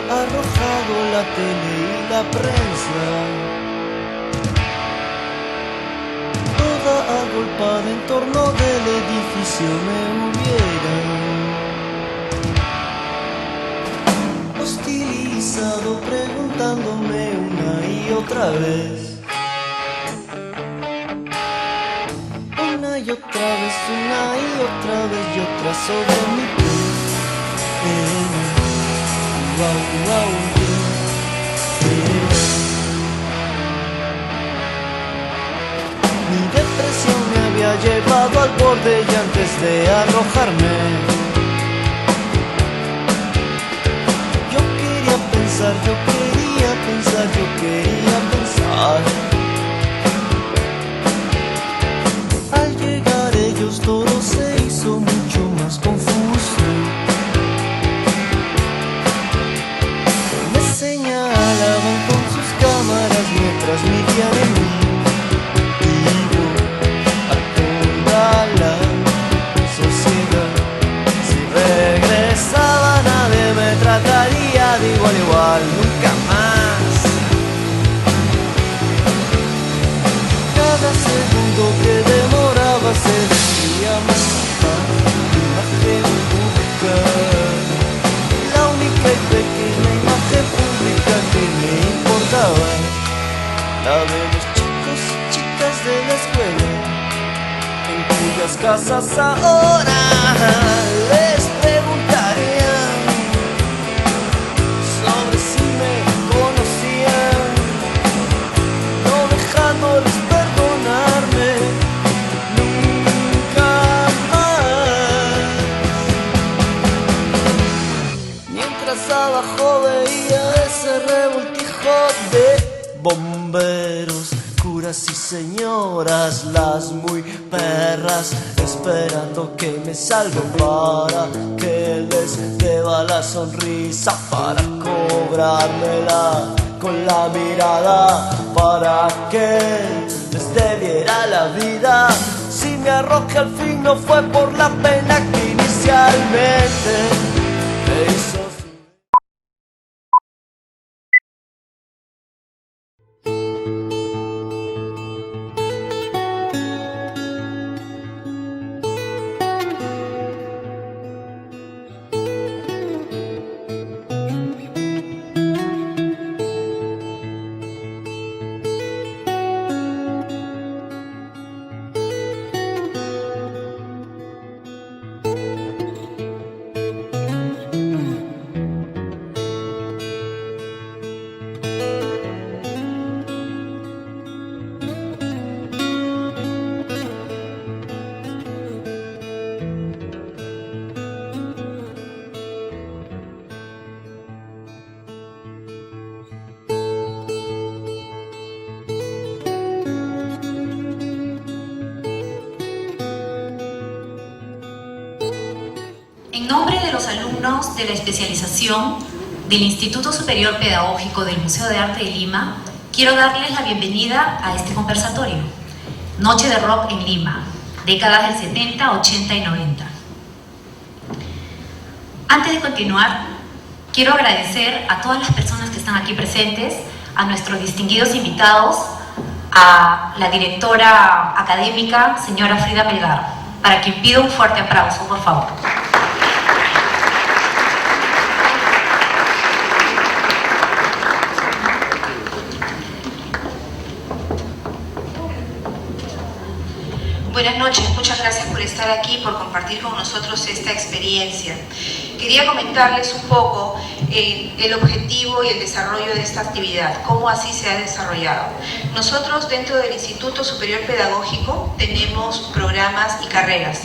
arrojado la tele y la prensa, toda agolpada en torno del edificio me hubiera hostilizado, preguntándome una y otra vez, una y otra vez, una y otra vez y otra sobre mi piel. Mi depresión me había llevado al borde y antes de arrojarme yo quería pensar, yo quería pensar, yo quería pensar. Al llegar ellos todo se hizo mucho más confuso. Me señalaban con sus cámaras mientras midían en mí. Y yo a toda la sociedad, si regresaba nadie me trataría de igual a igual, nunca más. Cada segundo que demoraba se decía más imagen pública, la única y pequeña imagen pública que me importaba, la de los chicos y chicas de la escuela, en cuyas casas ahora les preguntarían sobre si me conocían, no dejándoles perdonarme nunca más. Mientras abajo veía ese revoltijo de bomberos, curas y señoras, las muy perras, esperando que me salve para que les deba la sonrisa, para cobrármela con la mirada, para que les debiera la vida. Si me arrojé al fin no fue por la pena que inicialmente me hizo. En nombre de los alumnos de la especialización del Instituto Superior Pedagógico del Museo de Arte de Lima, quiero darles la bienvenida a este conversatorio, Noche de Rock en Lima, décadas del 70, 80 y 90. Antes de continuar, quiero agradecer a todas las personas que están aquí presentes, a nuestros distinguidos invitados, a la directora académica, señora Frida Melgar, para quien pido un fuerte aplauso, por favor. Buenas noches, muchas gracias por estar aquí, por compartir con nosotros esta experiencia. Quería comentarles un poco el objetivo y el desarrollo de esta actividad, cómo así se ha desarrollado. Nosotros dentro del Instituto Superior Pedagógico tenemos programas y carreras.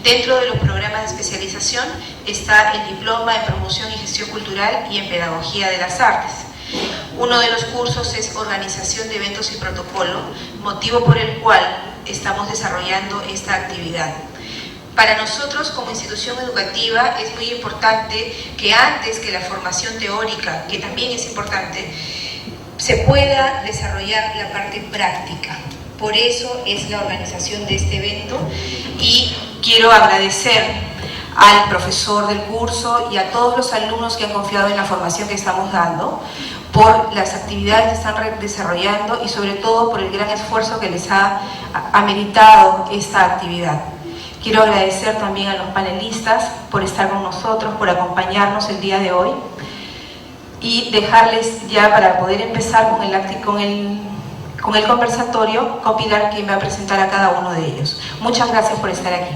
Dentro de los programas de especialización está el diploma en promoción y gestión cultural y en pedagogía de las artes. Uno de los cursos es organización de eventos y protocolo, motivo por el cual estamos desarrollando esta actividad. Para nosotros como institución educativa es muy importante que antes que la formación teórica, que también es importante, se pueda desarrollar la parte práctica. Por eso es la organización de este evento y quiero agradecer al profesor del curso y a todos los alumnos que han confiado en la formación que estamos dando, por las actividades que están desarrollando y sobre todo por el gran esfuerzo que les ha ameritado esta actividad. Quiero agradecer también a los panelistas por estar con nosotros, por acompañarnos el día de hoy y dejarles ya para poder empezar con el conversatorio con Pilar, quien va a presentar a cada uno de ellos. Muchas gracias por estar aquí.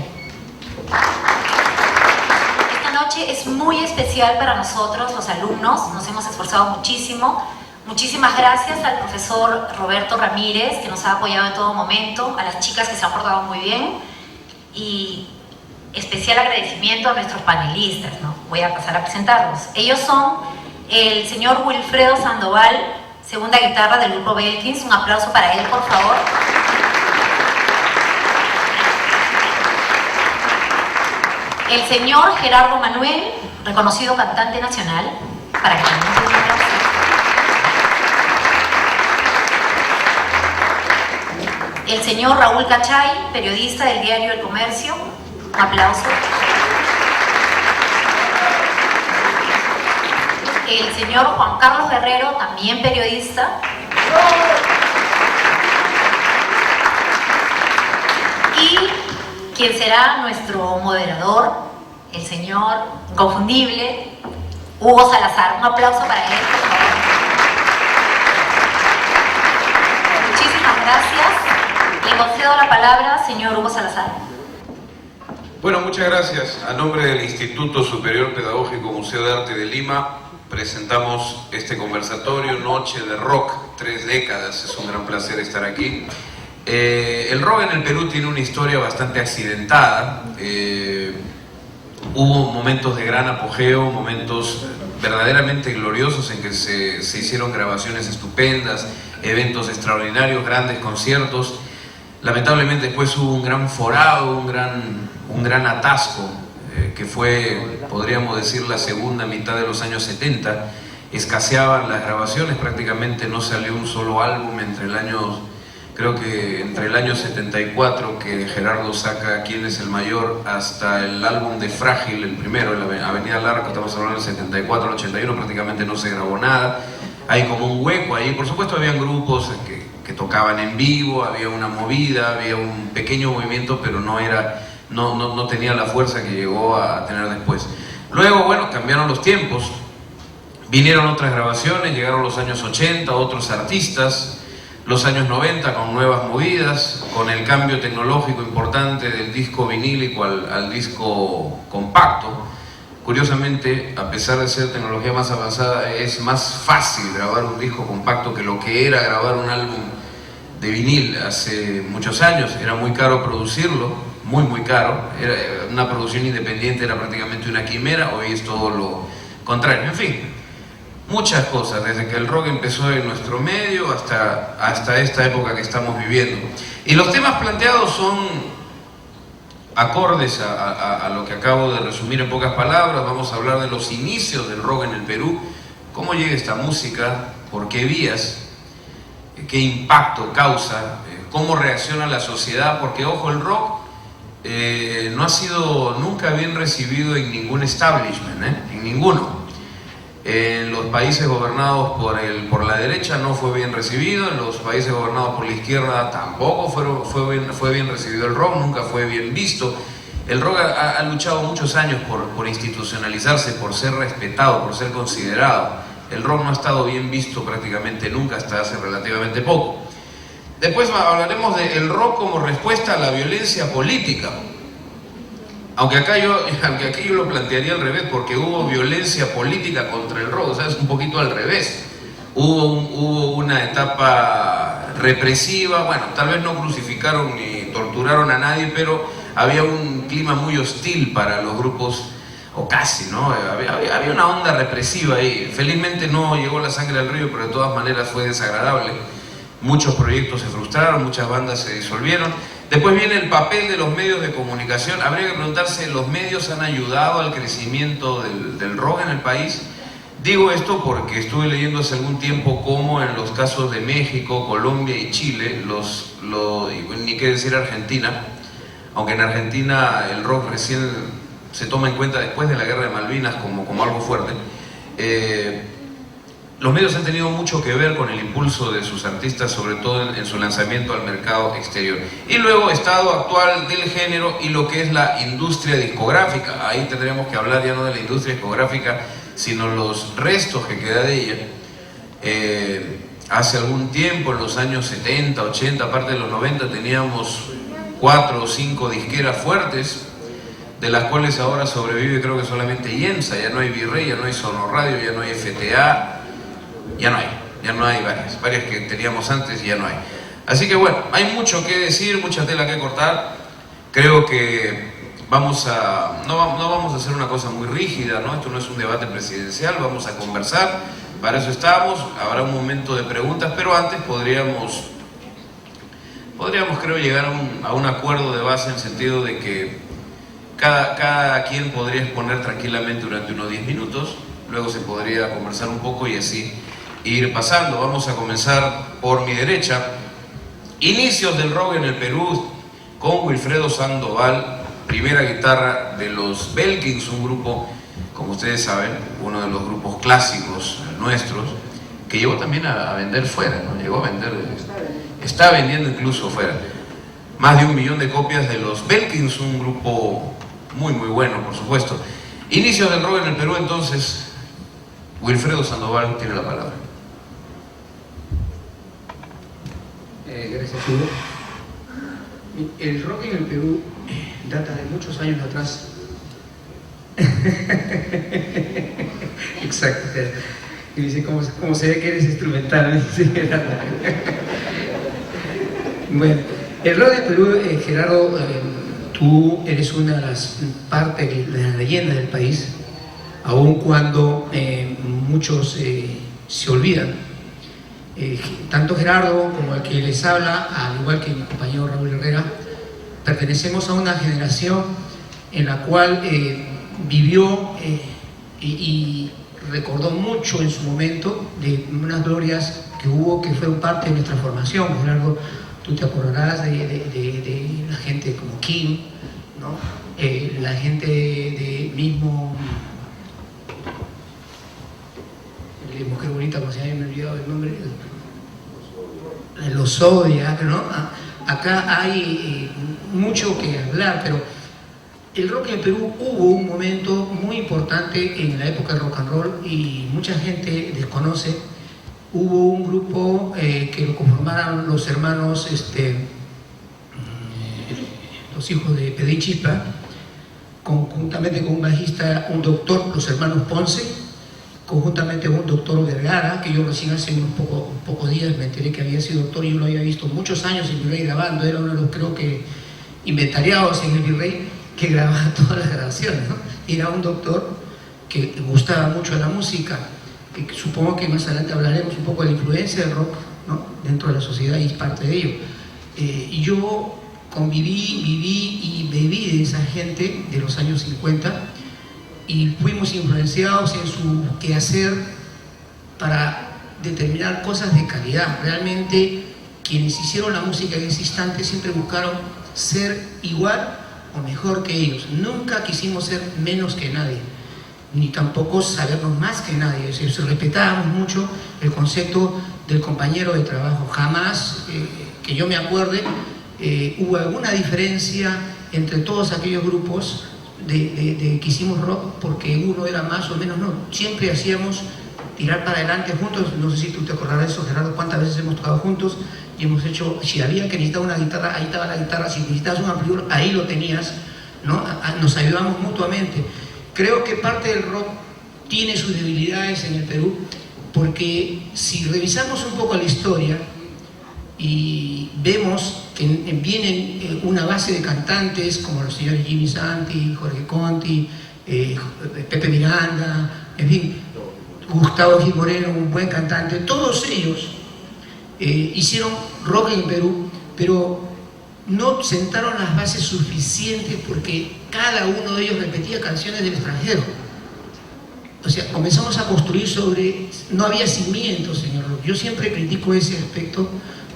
Esta noche es muy especial para nosotros, los alumnos, nos hemos esforzado muchísimo. Muchísimas gracias al profesor Roberto Ramírez, que nos ha apoyado en todo momento, a las chicas que se han portado muy bien, y especial agradecimiento a nuestros panelistas, ¿no? Voy a pasar a presentarlos. Ellos son el señor Wilfredo Sandoval, segunda guitarra del grupo Belkins. Un aplauso para él, por favor. El señor Gerardo Manuel, reconocido cantante nacional, para que también se den un aplauso. El señor Raúl Cachay, periodista del diario El Comercio. Un aplauso. El señor Juan Carlos Guerrero, también periodista. Y quien será nuestro moderador, el señor inconfundible Hugo Salazar. Un aplauso para él, por favor. Muchísimas gracias. Le concedo la palabra, señor Hugo Salazar. Bueno, muchas gracias. A nombre del Instituto Superior Pedagógico Museo de Arte de Lima, presentamos este conversatorio Noche de Rock, 3 décadas. Es un gran placer estar aquí. El rock en el Perú tiene una historia bastante accidentada. Hubo momentos de gran apogeo, momentos verdaderamente gloriosos en que se hicieron grabaciones estupendas, eventos extraordinarios, grandes conciertos. Lamentablemente después hubo un gran forado, un gran atasco, que fue, podríamos decir, la segunda mitad de los años 70. Escaseaban las grabaciones, prácticamente no salió un solo álbum entre el año 74, que Gerardo saca Quién es el Mayor, hasta el álbum de Frágil, el primero, la Avenida Larga, estamos hablando del 74 al 81, prácticamente no se grabó nada. Hay como un hueco ahí. Por supuesto habían grupos que tocaban en vivo, había una movida, había un pequeño movimiento, pero no tenía la fuerza que llegó a tener después. Luego, bueno, cambiaron los tiempos, vinieron otras grabaciones, llegaron los años 80, otros artistas, los años 90 con nuevas movidas, con el cambio tecnológico importante del disco vinílico al disco compacto. Curiosamente, a pesar de ser tecnología más avanzada, es más fácil grabar un disco compacto que lo que era grabar un álbum de vinil hace muchos años. Era muy caro producirlo, muy caro. Una producción independiente era prácticamente una quimera, hoy es todo lo contrario. En fin, muchas cosas, desde que el rock empezó en nuestro medio hasta esta época que estamos viviendo. Y los temas planteados son acordes a lo que acabo de resumir en pocas palabras. Vamos a hablar de los inicios del rock en el Perú, cómo llega esta música, por qué vías, qué impacto causa, cómo reacciona la sociedad, porque ojo, el rock no ha sido nunca bien recibido en ningún establishment, en ninguno. En los países gobernados por la derecha no fue bien recibido, en los países gobernados por la izquierda tampoco fue bien recibido el rock, nunca fue bien visto. El rock ha luchado muchos años por institucionalizarse, por ser respetado, por ser considerado. El rock no ha estado bien visto prácticamente nunca hasta hace relativamente poco. Después hablaremos del rock como respuesta a la violencia política. Aunque aquí yo lo plantearía al revés, porque hubo violencia política contra el rock, o sea, es un poquito al revés. Hubo una etapa represiva, bueno, tal vez no crucificaron ni torturaron a nadie, pero había un clima muy hostil para los grupos, o casi, ¿no? Había una onda represiva ahí. Felizmente no llegó la sangre al río, pero de todas maneras fue desagradable. Muchos proyectos se frustraron, muchas bandas se disolvieron. Después viene el papel de los medios de comunicación. Habría que preguntarse, ¿los medios han ayudado al crecimiento del rock en el país? Digo esto porque estuve leyendo hace algún tiempo cómo en los casos de México, Colombia y Chile, ni qué decir Argentina, aunque en Argentina el rock recién se toma en cuenta después de la Guerra de Malvinas como algo fuerte. Los medios han tenido mucho que ver con el impulso de sus artistas, sobre todo en su lanzamiento al mercado exterior. Y luego, estado actual del género y lo que es la industria discográfica. Ahí tendremos que hablar ya no de la industria discográfica, sino los restos que queda de ella. Hace algún tiempo, en los años 70, 80, aparte de los 90, teníamos 4 o 5 disqueras fuertes, de las cuales ahora sobrevive creo que solamente IEMSA. Ya no hay Virrey, ya no hay Sonoradio, ya no hay FTA, ya no hay varias que teníamos antes y ya no hay. Así que bueno, hay mucho que decir, mucha tela que cortar. Creo que no vamos a hacer una cosa muy rígida, ¿no? Esto no es un debate presidencial, vamos a conversar, para eso estamos, habrá un momento de preguntas, pero antes podríamos creo llegar a un acuerdo de base en el sentido de que cada quien podría exponer tranquilamente durante unos 10 minutos, luego se podría conversar un poco y así ir pasando. Vamos a comenzar por mi derecha. Inicios del rock en el Perú con Wilfredo Sandoval, primera guitarra de los Belkins, un grupo, como ustedes saben, uno de los grupos clásicos nuestros, que llegó también a vender fuera, ¿no? Llegó a vender, está vendiendo incluso fuera. Más de 1 millón de copias de los Belkins, un grupo muy bueno, por supuesto. Inicios del rock en el Perú, entonces, Wilfredo Sandoval tiene la palabra. Gracias, Hugo. El rock en el Perú data de muchos años atrás. Exacto. Y dice, ¿cómo se ve que eres instrumental? Bueno, el rock del Perú, Gerardo, tú eres una de las partes de la leyenda del país, aun cuando muchos se olvidan. Tanto Gerardo como el que les habla, al igual que mi compañero Raúl Herrera, pertenecemos a una generación en la cual vivió y recordó mucho en su momento de unas glorias que hubo, que fueron parte de nuestra formación. Gerardo, tú te acordarás de la gente como Kim, ¿no? La gente de mismo... Mujer bonita, como se llama, me he olvidado el nombre, los Zodiac, ¿no? Acá hay mucho que hablar, pero el rock en el Perú hubo un momento muy importante en la época del rock and roll y mucha gente desconoce. Hubo un grupo que lo conformaron los hermanos, los hijos de Pedrín Chispa, conjuntamente con un bajista, un doctor, los hermanos Ponce, conjuntamente con un doctor Vergara, que yo recién hace unos pocos días me enteré que había sido doctor y yo lo había visto muchos años en Virrey grabando. Era uno de los, creo que, inventariados en el Virrey que grababa todas las grabaciones, ¿no? Era un doctor que gustaba mucho de la música, que supongo que más adelante hablaremos un poco de la influencia del rock, ¿no? Dentro de la sociedad, y es parte de ello. Y yo conviví, viví y bebí de esa gente de los años 50, y fuimos influenciados en su quehacer para determinar cosas de calidad. Realmente quienes hicieron la música en ese instante siempre buscaron ser igual o mejor que ellos. Nunca quisimos ser menos que nadie, ni tampoco sabernos más que nadie. Respetábamos mucho el concepto del compañero de trabajo. Jamás, que yo me acuerde, hubo alguna diferencia entre todos aquellos grupos de que hicimos rock porque uno era más o menos. No, siempre hacíamos tirar para adelante juntos. No sé si tú te acordarás de eso, Gerardo, cuántas veces hemos tocado juntos y hemos hecho, si había que necesitar una guitarra, ahí estaba la guitarra, si necesitabas un amplificador, ahí lo tenías, ¿no? Nos ayudamos mutuamente. Creo que parte del rock tiene sus debilidades en el Perú, porque si revisamos un poco la historia y vemos que vienen una base de cantantes como los señores Jimmy Santi, Jorge Conti, Pepe Miranda, en fin, Gustavo Gil Moreno, un buen cantante, todos ellos hicieron rock en Perú, pero no sentaron las bases suficientes porque cada uno de ellos repetía canciones del extranjero. O sea, comenzamos a construir sobre... No había cimientos en el rock. Yo siempre critico ese aspecto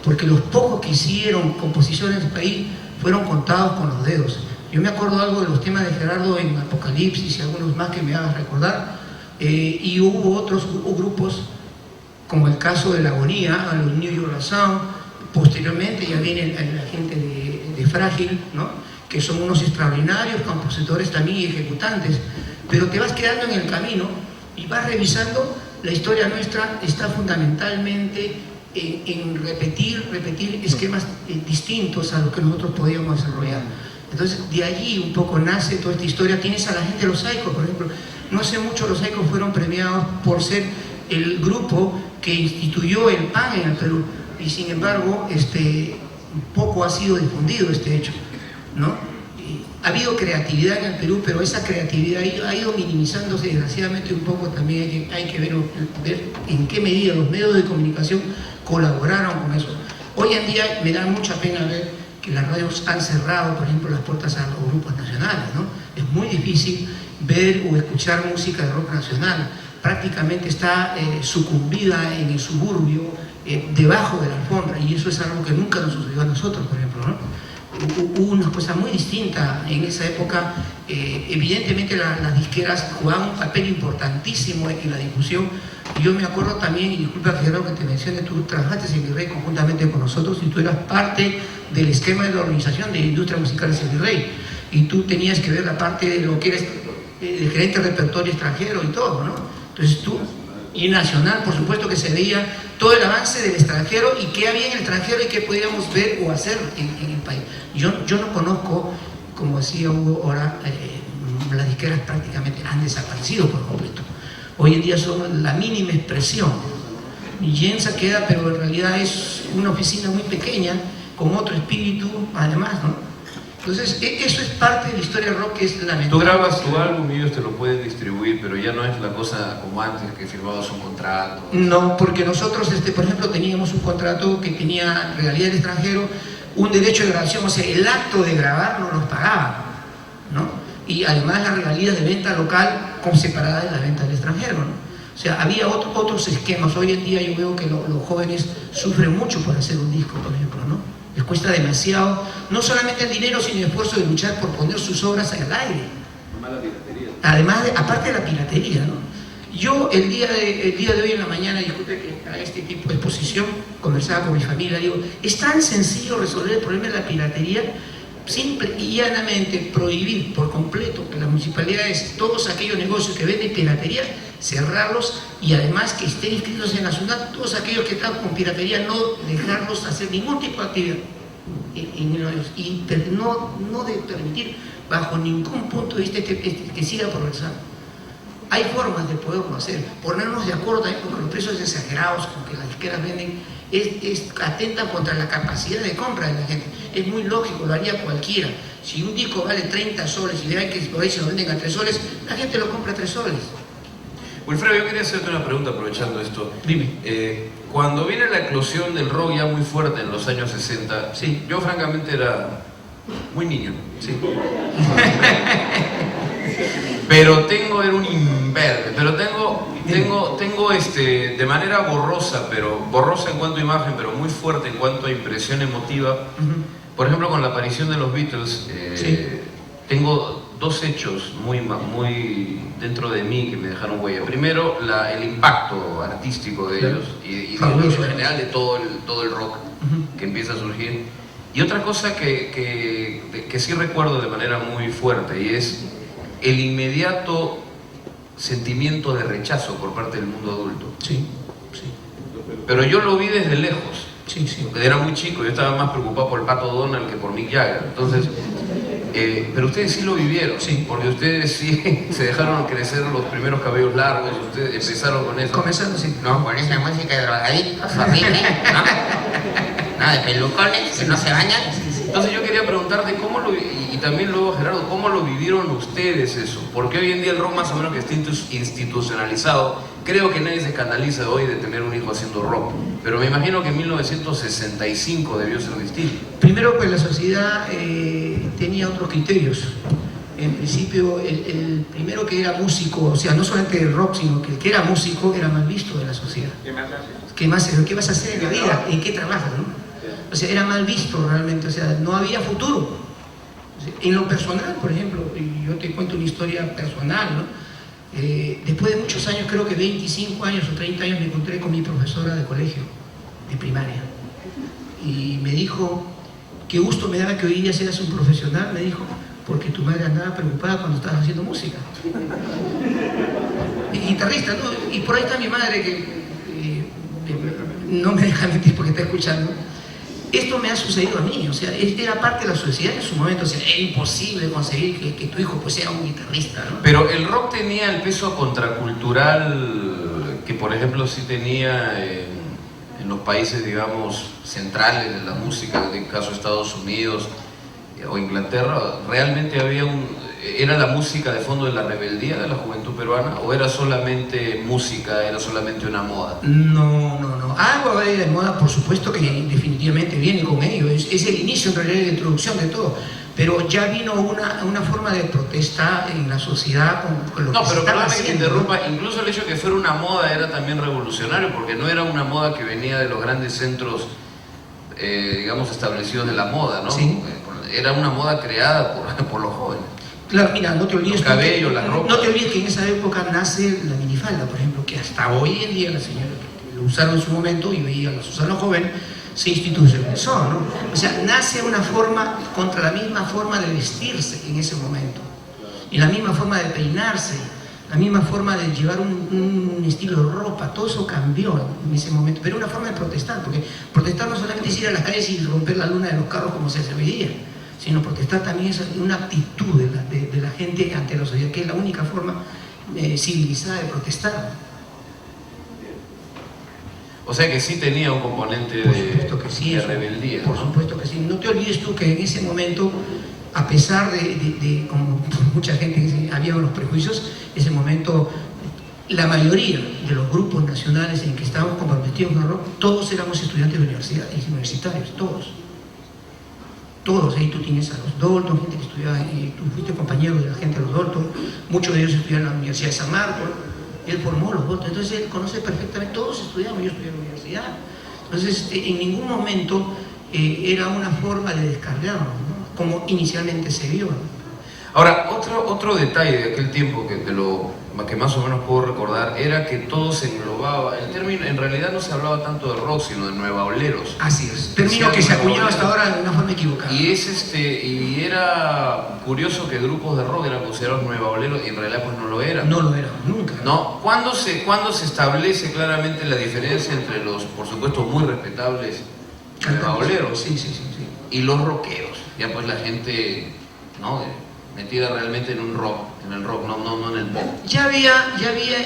porque los pocos que hicieron composiciones en el país fueron contados con los dedos. Yo me acuerdo algo de los temas de Gerardo en Apocalipsis y algunos más que me hagan recordar, y hubo otros grupos, como el caso de La Agonía, a los New York Sound. Posteriormente ya viene la gente de Frágil, ¿no? Que son unos extraordinarios compositores también y ejecutantes, pero te vas quedando en el camino y vas revisando. La historia nuestra está fundamentalmente en repetir esquemas distintos a los que nosotros podíamos desarrollar. Entonces de allí un poco nace toda esta historia. Tienes a la gente de Los Saicos, por ejemplo. No hace mucho Los Saicos fueron premiados por ser el grupo que instituyó el pan en el Perú, y sin embargo poco ha sido difundido este hecho, ¿no? Ha habido creatividad en el Perú, pero esa creatividad ha ido minimizándose desgraciadamente un poco. También hay que ver en qué medida los medios de comunicación colaboraron con eso. Hoy en día me da mucha pena ver que las radios han cerrado, por ejemplo, las puertas a los grupos nacionales, ¿no? Es muy difícil ver o escuchar música de rock nacional. Prácticamente está sucumbida en el suburbio, debajo de la alfombra, y eso es algo que nunca nos sucedió a nosotros, por ejemplo, ¿no? Hubo una cosa muy distinta en esa época. Evidentemente las disqueras jugaban un papel importantísimo en la difusión. Yo me acuerdo también, y disculpa Gerardo que te mencione, tú trabajaste en Virrey conjuntamente con nosotros y tú eras parte del esquema de la organización de Industria Musicales en Virrey, y tú tenías que ver la parte de lo que eres el gerente de repertorio extranjero y todo, ¿no? Entonces tú, y nacional, por supuesto que se veía todo el avance del extranjero y qué había en el extranjero y qué podíamos ver o hacer en el país. Yo no conozco, como decía Hugo ahora, las disqueras prácticamente han desaparecido por completo. Hoy en día son la mínima expresión. Yensa queda, pero en realidad es una oficina muy pequeña, con otro espíritu, además, ¿no? Entonces, eso es parte de la historia del rock, que es lamentable. Tú grabas tu álbum y ellos te lo pueden distribuir, pero ya no es la cosa como antes, que firmabas un contrato. No, porque nosotros, por ejemplo, teníamos un contrato que tenía regalía del extranjero, un derecho de grabación, o sea, el acto de grabar no nos pagaban, ¿no? Y además las regalías de venta local con separadas de la venta del extranjero, ¿no? O sea, había otros esquemas. Hoy en día yo veo que los jóvenes sufren mucho por hacer un disco, por ejemplo, ¿no? Les cuesta demasiado, no solamente el dinero, sino el esfuerzo de luchar por poner sus obras al aire. Además, aparte de la piratería, ¿no? Yo el día de hoy en la mañana, disculpe que haga este tipo de exposición, conversaba con mi familia, digo, es tan sencillo resolver el problema de la piratería, simple y llanamente prohibir por completo que las municipalidades, todos aquellos negocios que venden piratería, cerrarlos, y además que estén inscritos en la SUNAT, todos aquellos que están con piratería, no dejarlos hacer ningún tipo de actividad y no de permitir bajo ningún punto de vista que siga progresando. Hay formas de poderlo hacer. Ponernos de acuerdo también con los precios exagerados con que las disqueras venden atentan contra la capacidad de compra de la gente. Es muy lógico, lo haría cualquiera. Si un disco vale 30 soles y vean que por ahí se lo venden a 3 soles, la gente lo compra a 3 soles. Wilfredo, yo quería hacerte una pregunta aprovechando esto. Dime. Cuando viene la eclosión del rock ya muy fuerte en los años 60, sí, yo francamente era muy niño. Sí. Pero era un imberbe, pero tengo de manera borrosa, pero borrosa en cuanto a imagen, pero muy fuerte en cuanto a impresión emotiva. Por ejemplo, con la aparición de los Beatles, sí, tengo dos hechos muy dentro de mí que me dejaron huella. Primero, el impacto artístico de ellos y en general de todo el rock que empieza a surgir. Y otra cosa que sí recuerdo de manera muy fuerte, y es el inmediato sentimiento de rechazo por parte del mundo adulto. Sí, sí. Pero yo lo vi desde lejos. Sí, sí. Porque era muy chico, yo estaba más preocupado por el Pato Donald que por Mick Jagger. Entonces, pero ustedes sí lo vivieron, sí, porque ustedes sí se dejaron crecer los primeros cabellos largos, ustedes empezaron con eso. Comenzando, sí. No, con esa música de drogadictos, horrible, ¿no? Nada de pelucones, que no se bañan. Entonces yo quería preguntarte y también luego Gerardo, ¿cómo lo vivieron ustedes eso? Porque hoy en día el rock más o menos que está institucionalizado, creo que nadie se escandaliza hoy de tener un hijo haciendo rock, pero me imagino que en 1965 debió ser distinto. Primero, pues la sociedad tenía otros criterios. En principio, el primero que era músico, o sea, no solamente el rock, sino que el que era músico era mal visto de la sociedad. ¿Qué vas a hacer en la vida? ¿En qué trabajas, no? O sea, era mal visto realmente, o sea, no había futuro. O En lo personal, por ejemplo, yo te cuento una historia personal, ¿no? Después de muchos años, creo que 25 años o 30 años, me encontré con mi profesora de colegio, de primaria, y me dijo, qué gusto me da que hoy día seas un profesional, me dijo, porque tu madre andaba preocupada cuando estabas haciendo música. Y guitarrista, ¿no? Y por ahí está mi madre que no me deja mentir porque está escuchando. Esto me ha sucedido a mí, o sea, era parte de la sociedad en su momento, o sea, era imposible conseguir que tu hijo pues sea un guitarrista, ¿no? Pero el rock tenía el peso contracultural que, por ejemplo, sí tenía en los países, digamos, centrales de la música, en el caso de Estados Unidos o Inglaterra. ¿Realmente era la música de fondo de la rebeldía de la juventud peruana, o era solamente música, era solamente una moda? No. Algo de moda, por supuesto que definitivamente viene con ello, es el inicio en realidad de la introducción de todo, pero ya vino una forma de protesta en la sociedad con lo que se estaba haciendo. No, pero perdóname que te interrumpa, incluso el hecho de que fuera una moda era también revolucionario, porque no era una moda que venía de los grandes centros, digamos, establecidos de la moda, ¿no? Sí. Era una moda creada por los jóvenes. Claro, mira, no te olvides la ropa. No te olvides que en esa época nace la minifalda, por ejemplo, que hasta hoy en día la señora que lo usaron en su momento y veía a la Susana joven, se institucionalizó, ¿no? O sea, nace una forma contra la misma forma de vestirse en ese momento, y la misma forma de peinarse, la misma forma de llevar un estilo de ropa, todo eso cambió en ese momento, pero una forma de protestar, porque protestar no solamente es ir a las calles y romper la luna de los carros como se veía, sino protestar también es una actitud de la gente ante la sociedad, que es la única forma civilizada de protestar. O sea que sí tenía un componente de rebeldía. Por supuesto que sí. No te olvides tú que en ese momento, a pesar de como mucha gente dice, había unos prejuicios, en ese momento la mayoría de los grupos nacionales en que estábamos comprometidos con el rock, todos éramos estudiantes de universitarios, todos. Ahí tú tienes a los Dalton, gente que estudiaba, tú fuiste compañero de la gente de los Dalton, muchos de ellos estudiaron en la Universidad de San Marcos, él formó los Dalton, entonces él conoce perfectamente, todos estudiamos, yo estudié en la universidad, entonces en ningún momento era una forma de descargarnos, ¿no? Como inicialmente se vio, ¿no? Ahora, otro detalle de aquel tiempo que más o menos puedo recordar era que todo se englobaba. El término, en realidad no se hablaba tanto de rock, sino de nuevaoleros. Así es, término que se acuñaba hasta ahora de una forma equivocada. Y era curioso que grupos de rock eran considerados nuevaoleros y en realidad pues no lo eran. No lo eran, nunca. ¿No? ¿Cuándo se establece claramente la diferencia entre los, por supuesto, muy respetables nuevaoleros sí. y los rockeros? Ya pues la gente, ¿no?, metida realmente en el rock, no en el pop. Ya había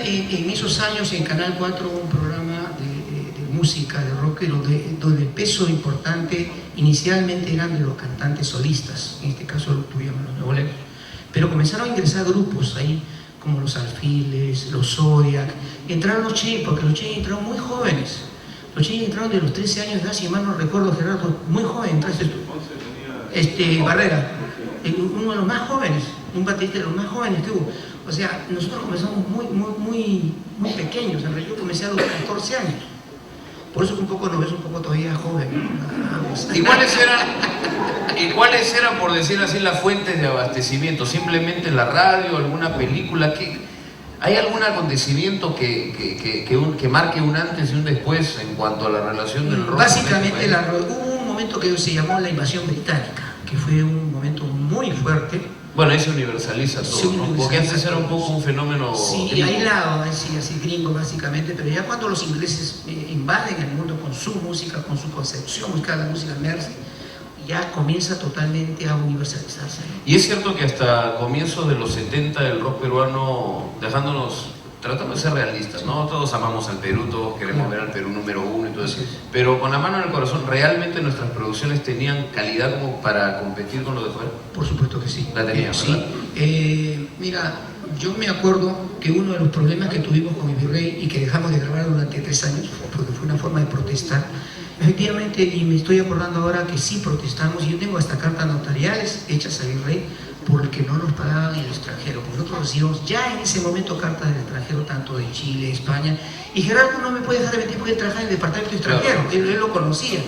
en esos años en Canal 4 un programa de música, de rock, donde el peso importante inicialmente eran de los cantantes solistas, en este caso lo tuvimos los nuevoleros, pero comenzaron a ingresar grupos ahí, como los Alfiles, los Zodiac, entraron los Chain, porque los Chain entraron muy jóvenes, los Chain entraron de los 13 años de edad, si mal no recuerdo, Gerardo, muy joven, entraste tú, Barrera, uno de los más jóvenes, un baterista de los más jóvenes que hubo. O sea, nosotros comenzamos muy pequeños, en realidad yo comencé a los 14 años. Por eso que un poco nos ves un poco todavía joven, ¿no? ¿Y cuáles eran, por decir así, las fuentes de abastecimiento? ¿Simplemente la radio, alguna película? ¿Hay algún acontecimiento que marque un antes y un después en cuanto a la relación del rock? Básicamente hubo un momento que se llamó la invasión británica, que fue un momento muy fuerte. Bueno, ahí se universaliza todo, ¿no? Porque antes era un poco un fenómeno... Sí, aislado, así gringo básicamente, pero ya cuando los ingleses invaden el mundo con su música, con su concepción musical, la música Mersey, ya comienza totalmente a universalizarse. Y es cierto que hasta comienzos de los 70 el rock peruano, tratando de ser realistas, ¿no? Todos amamos al Perú, todos queremos ver al Perú número uno y todo eso. Pero con la mano en el corazón, ¿realmente nuestras producciones tenían calidad como para competir con lo de fuera? Por supuesto que sí. La tenían, ¿verdad? Sí. Mira, yo me acuerdo que uno de los problemas que tuvimos con el Virrey y que dejamos de grabar durante 3 años, porque fue una forma de protestar, efectivamente, y me estoy acordando ahora que sí protestamos, y yo tengo hasta cartas notariales hechas al Virrey, porque no nos pagaban en el extranjero, porque nosotros recibimos ya en ese momento cartas del extranjero, tanto de Chile, España, y Gerardo no me puede dejar de mentir porque él trabajaba en el departamento extranjero, claro. Él lo conocía.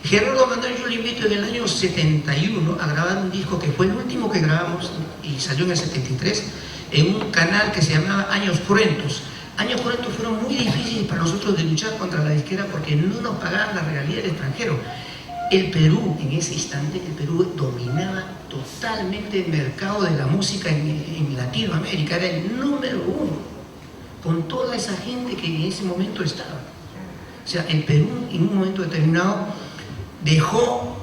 Gerardo Manuel yo le invito en el año 71 a grabar un disco que fue el último que grabamos y salió en el 73 en un canal que se llamaba Años Cruentos. Años Cruentos fueron muy difíciles para nosotros de luchar contra la disquera porque no nos pagaban la regalía del extranjero. El Perú, en ese instante, el Perú dominaba totalmente el mercado de la música en Latinoamérica, era el número 1, con toda esa gente que en ese momento estaba. O sea, el Perú en un momento determinado dejó,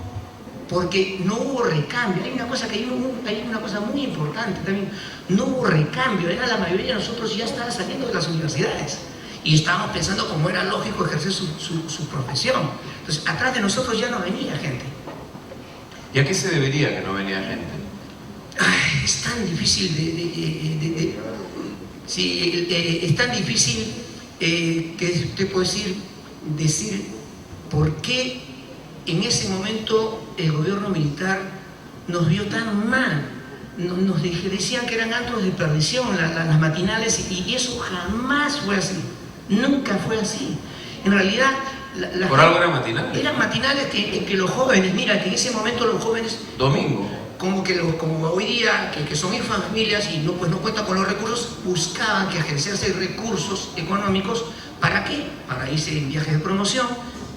porque no hubo recambio. Hay una cosa muy importante también, no hubo recambio, era la mayoría de nosotros ya estaba saliendo de las universidades. Y estábamos pensando cómo era lógico ejercer su profesión. Entonces, atrás de nosotros ya no venía gente. ¿Y a qué se debería que no venía gente? Ay, es tan difícil sí, es tan difícil que te puedo decir por qué en ese momento el gobierno militar nos vio tan mal. Nos decían que eran actos de perdición las matinales y eso jamás fue así. Nunca fue así. En realidad... ¿Por algo eran matinales? Eran matinales que los jóvenes, mira, que en ese momento los jóvenes... Domingo. Como hoy día, que son familias y no cuentan con los recursos, buscaban que ejercerse recursos económicos. ¿Para qué? Para irse en viajes de promoción,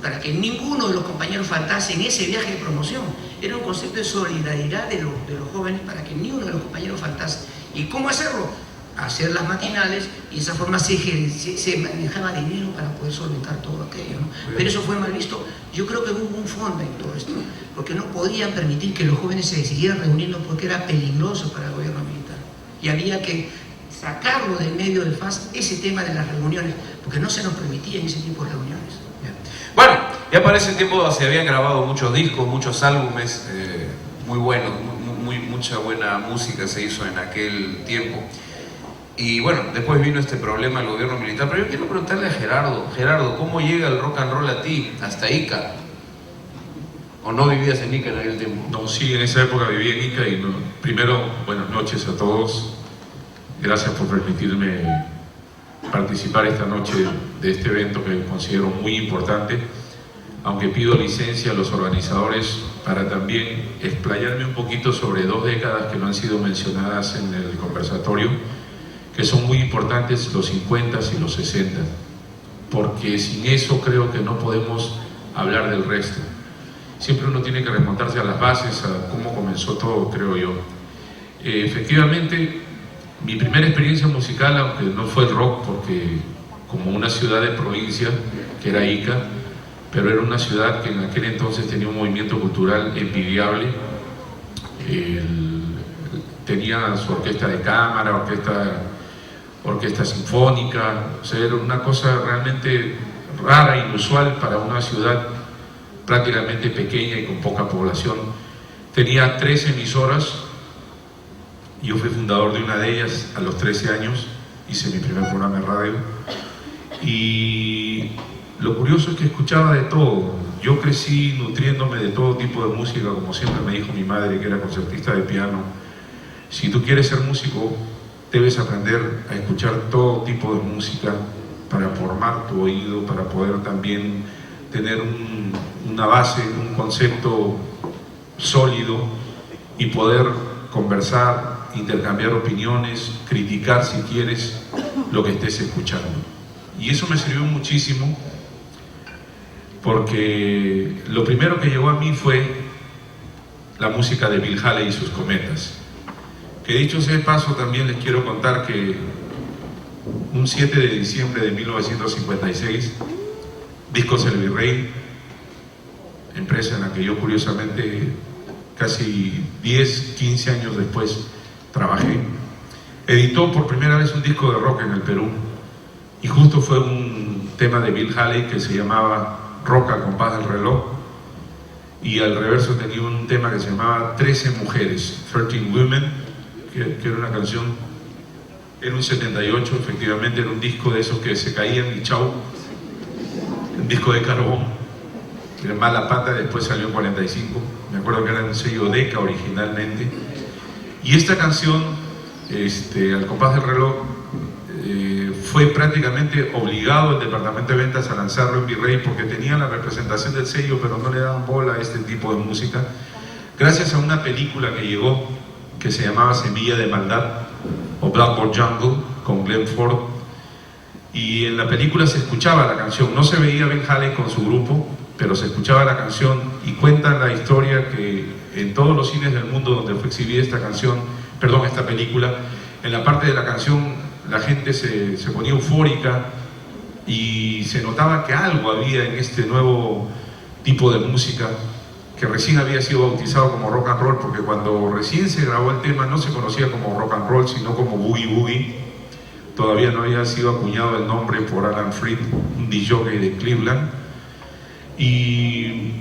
para que ninguno de los compañeros faltase en ese viaje de promoción. Era un concepto de solidaridad de los jóvenes para que ninguno de los compañeros faltase. ¿Y cómo hacerlo? Hacer las matinales y de esa forma se manejaba dinero para poder solventar todo aquello, ¿no? Pero eso fue mal visto. Yo creo que hubo un fondo en todo esto, porque no podían permitir que los jóvenes se siguieran reuniendo porque era peligroso para el gobierno militar. Y había que sacarlo del medio del FAS ese tema de las reuniones, porque no se nos permitían ese tipo de reuniones. Bien. Bueno, ya para ese tiempo se habían grabado muchos discos, muchos álbumes muy buenos, mucha buena música se hizo en aquel tiempo. Y bueno, después vino este problema del gobierno militar. Pero yo quiero preguntarle a Gerardo, ¿cómo llega el rock and roll a ti, hasta Ica? ¿O no vivías en Ica en aquel tiempo? No, sí, en esa época vivía en Ica y primero, buenas noches a todos. Gracias por permitirme participar esta noche de este evento que considero muy importante, aunque pido licencia a los organizadores para también explayarme un poquito sobre 2 décadas que no han sido mencionadas en el conversatorio, que son muy importantes, los 50s y los 60s, porque sin eso creo que no podemos hablar del resto. Siempre uno tiene que remontarse a las bases, a cómo comenzó todo, creo yo. Efectivamente, mi primera experiencia musical, aunque no fue el rock, porque como una ciudad de provincia, que era Ica, pero era una ciudad que en aquel entonces tenía un movimiento cultural envidiable. Tenía su orquesta de cámara, orquesta sinfónica, o sea, era una cosa realmente rara, inusual para una ciudad prácticamente pequeña y con poca población. Tenía 3 emisoras, yo fui fundador de una de ellas a los 13 años, hice mi primer programa de radio, y lo curioso es que escuchaba de todo. Yo crecí nutriéndome de todo tipo de música, como siempre me dijo mi madre, que era concertista de piano. Si tú quieres ser músico, debes aprender a escuchar todo tipo de música para formar tu oído, para poder también tener una base, un concepto sólido y poder conversar, intercambiar opiniones, criticar si quieres lo que estés escuchando. Y eso me sirvió muchísimo porque lo primero que llegó a mí fue la música de Bill Haley y sus Cometas. Que dicho sea de paso, también les quiero contar que un 7 de diciembre de 1956, Discos El Virrey, empresa en la que yo curiosamente casi 10, 15 años después trabajé, editó por primera vez un disco de rock en el Perú, y justo fue un tema de Bill Haley que se llamaba Rock al compás del reloj, y al reverso tenía un tema que se llamaba 13 mujeres, 13 Women, que era una canción, era un 78, efectivamente, era un disco de esos que se caían y chau, un disco de carbón, era Mala Pata, después salió en 45, me acuerdo que era un sello Decca originalmente, y esta canción, Al compás del reloj, fue prácticamente obligado el departamento de ventas a lanzarlo en Virrey porque tenía la representación del sello, pero no le daban bola a este tipo de música. Gracias a una película que llegó, que se llamaba Semilla de Maldad, o Blackboard Jungle, con Glenn Ford, y en la película se escuchaba la canción. No se veía Ben Haley con su grupo, pero se escuchaba la canción, y cuentan la historia que en todos los cines del mundo donde fue exhibida esta película, en la parte de la canción la gente se ponía eufórica y se notaba que algo había en este nuevo tipo de música que recién había sido bautizado como rock and roll, porque cuando recién se grabó el tema no se conocía como rock and roll, sino como boogie boogie. Todavía no había sido acuñado el nombre por Alan Freed, un DJ de Cleveland. Y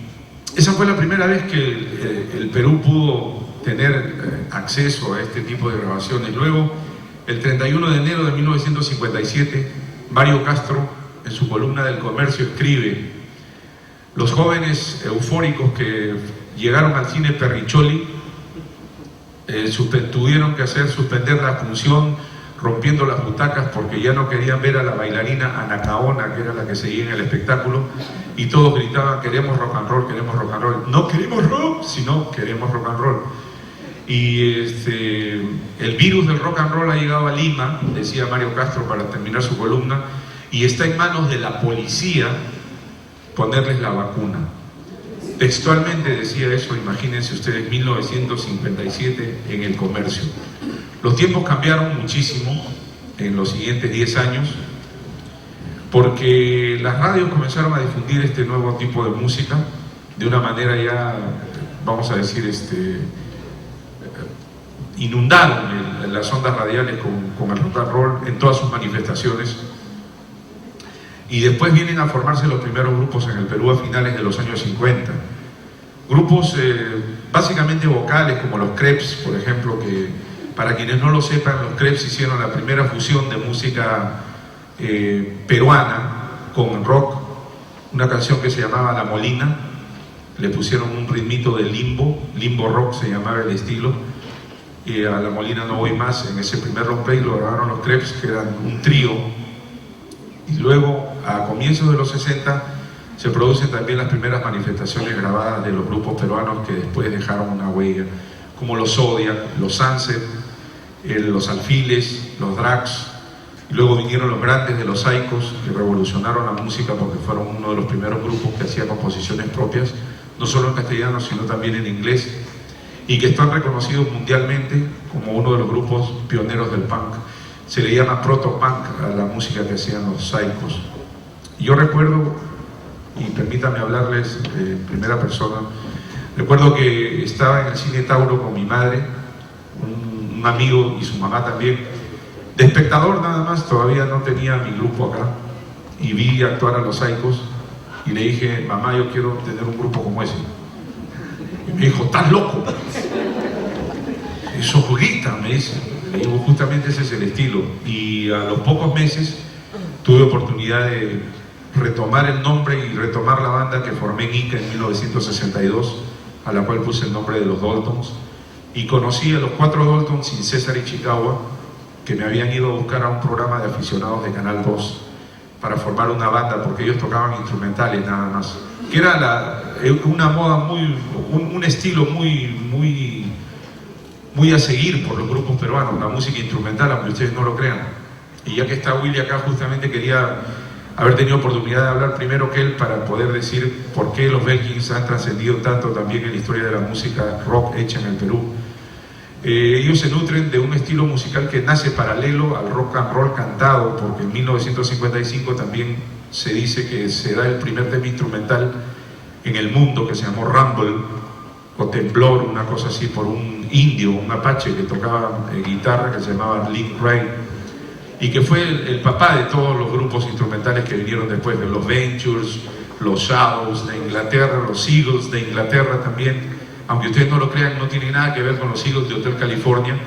esa fue la primera vez que el Perú pudo tener acceso a este tipo de grabaciones. Luego, el 31 de enero de 1957, Mario Castro, en su columna del Comercio, escribe: los jóvenes eufóricos que llegaron al cine Perricholi tuvieron que suspender la función, rompiendo las butacas porque ya no querían ver a la bailarina Anacaona, que era la que seguía en el espectáculo, y todos gritaban: queremos rock and roll, queremos rock and roll. No queremos rock, sino queremos rock and roll. Y el virus del rock and roll ha llegado a Lima, decía Mario Castro para terminar su columna, y está en manos de la policía ponerles la vacuna. Textualmente decía eso, imagínense ustedes, 1957 en el Comercio. Los tiempos cambiaron muchísimo en los siguientes 10 años, porque las radios comenzaron a difundir este nuevo tipo de música de una manera ya, vamos a decir, inundaron las ondas radiales con el rock and roll en todas sus manifestaciones. Y después vienen a formarse los primeros grupos en el Perú a finales de los años 50. Grupos básicamente vocales, como los Crepes, por ejemplo, que para quienes no lo sepan, los Crepes hicieron la primera fusión de música peruana con rock, una canción que se llamaba La Molina, le pusieron un ritmito de limbo rock se llamaba el estilo, y a La Molina no voy más. En ese primer long play lo grabaron los Crepes, que eran un trío, y luego a comienzos de los 60 se producen también las primeras manifestaciones grabadas de los grupos peruanos que después dejaron una huella, como los Zodiac, los Sunset, los Alfiles, los Drags, y luego vinieron los grandes de los Saicos, que revolucionaron la música porque fueron uno de los primeros grupos que hacía composiciones propias, no solo en castellano sino también en inglés, y que están reconocidos mundialmente como uno de los grupos pioneros del punk. Se le llama proto-punk a la música que hacían los Saicos. Yo recuerdo, y permítanme hablarles en primera persona, recuerdo que estaba en el Cine Tauro con mi madre, un amigo y su mamá también, de espectador nada más, todavía no tenía mi grupo acá, y vi actuar a los Saicos, y le dije: mamá, yo quiero tener un grupo como ese. Y me dijo: ¿estás loco? Eso grita, me dice. Le digo: justamente ese es el estilo. Y a los pocos meses tuve oportunidad de retomar el nombre y retomar la banda que formé en Ica en 1962, a la cual puse el nombre de los Daltons, y conocí a los 4 Daltons sin César Ichikawa, que me habían ido a buscar a un programa de aficionados de Canal 2 para formar una banda, porque ellos tocaban instrumentales nada más, que era una moda un estilo muy a seguir por los grupos peruanos, la música instrumental, aunque ustedes no lo crean. Y ya que está Willy acá, justamente quería haber tenido oportunidad de hablar primero que él para poder decir por qué los Belkins han trascendido tanto también en la historia de la música rock hecha en el Perú. Ellos se nutren de un estilo musical que nace paralelo al rock and roll cantado, porque en 1955 también se dice que se da el primer tema instrumental en el mundo que se llamó Rumble o Temblor, una cosa así, por un indio, un apache que tocaba guitarra, que se llamaba Link Wright, y que fue el papá de todos los grupos instrumentales que vinieron después, de los Ventures, los Shadows de Inglaterra, los Eagles de Inglaterra también. Aunque ustedes no lo crean, no tiene nada que ver con los Eagles de Hotel California.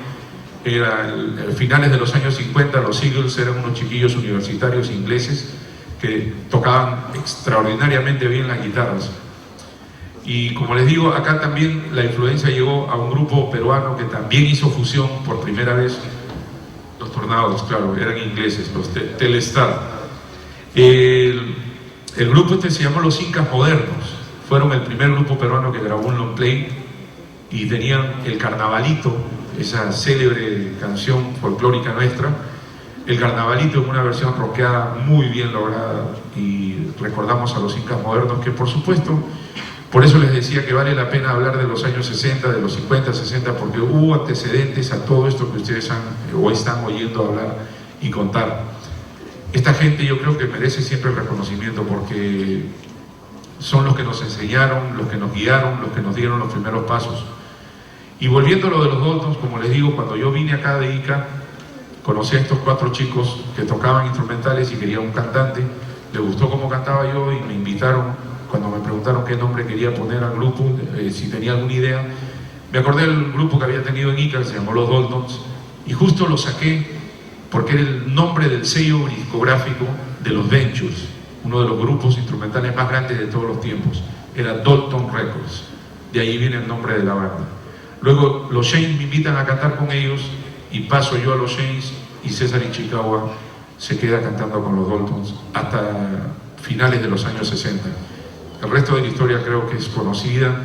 Era finales de los años 50, los Eagles eran unos chiquillos universitarios ingleses que tocaban extraordinariamente bien las guitarras. Y como les digo, acá también la influencia llegó a un grupo peruano que también hizo fusión por primera vez Los Tornados, claro, eran ingleses, los Telestar. El grupo este se llamó Los Incas Modernos. Fueron el primer grupo peruano que grabó un long play y tenían El Carnavalito, esa célebre canción folclórica nuestra. El Carnavalito es una versión rockeada muy bien lograda y recordamos a los Incas Modernos, que por supuesto, por eso les decía que vale la pena hablar de los años 60, de los 50, 60, porque hubo antecedentes a todo esto que ustedes han o están oyendo hablar y contar. Esta gente yo creo que merece siempre el reconocimiento porque son los que nos enseñaron, los que nos guiaron, los que nos dieron los primeros pasos. Y volviendo a lo de los Daltons, como les digo, cuando yo vine acá de Ica, conocí a estos 4 chicos que tocaban instrumentales y querían un cantante. Les gustó cómo cantaba yo y me invitaron. Cuando me preguntaron qué nombre quería poner al grupo, si tenía alguna idea, me acordé del grupo que había tenido en Ica, que se llamó Los Daltons, y justo lo saqué porque era el nombre del sello discográfico de los Ventures, uno de los grupos instrumentales más grandes de todos los tiempos. Era Dalton Records, de ahí viene el nombre de la banda. Luego los Shanes me invitan a cantar con ellos y paso yo a los Shanes y César Ichikawa se queda cantando con los Daltons hasta finales de los años 60. El resto de la historia creo que es conocida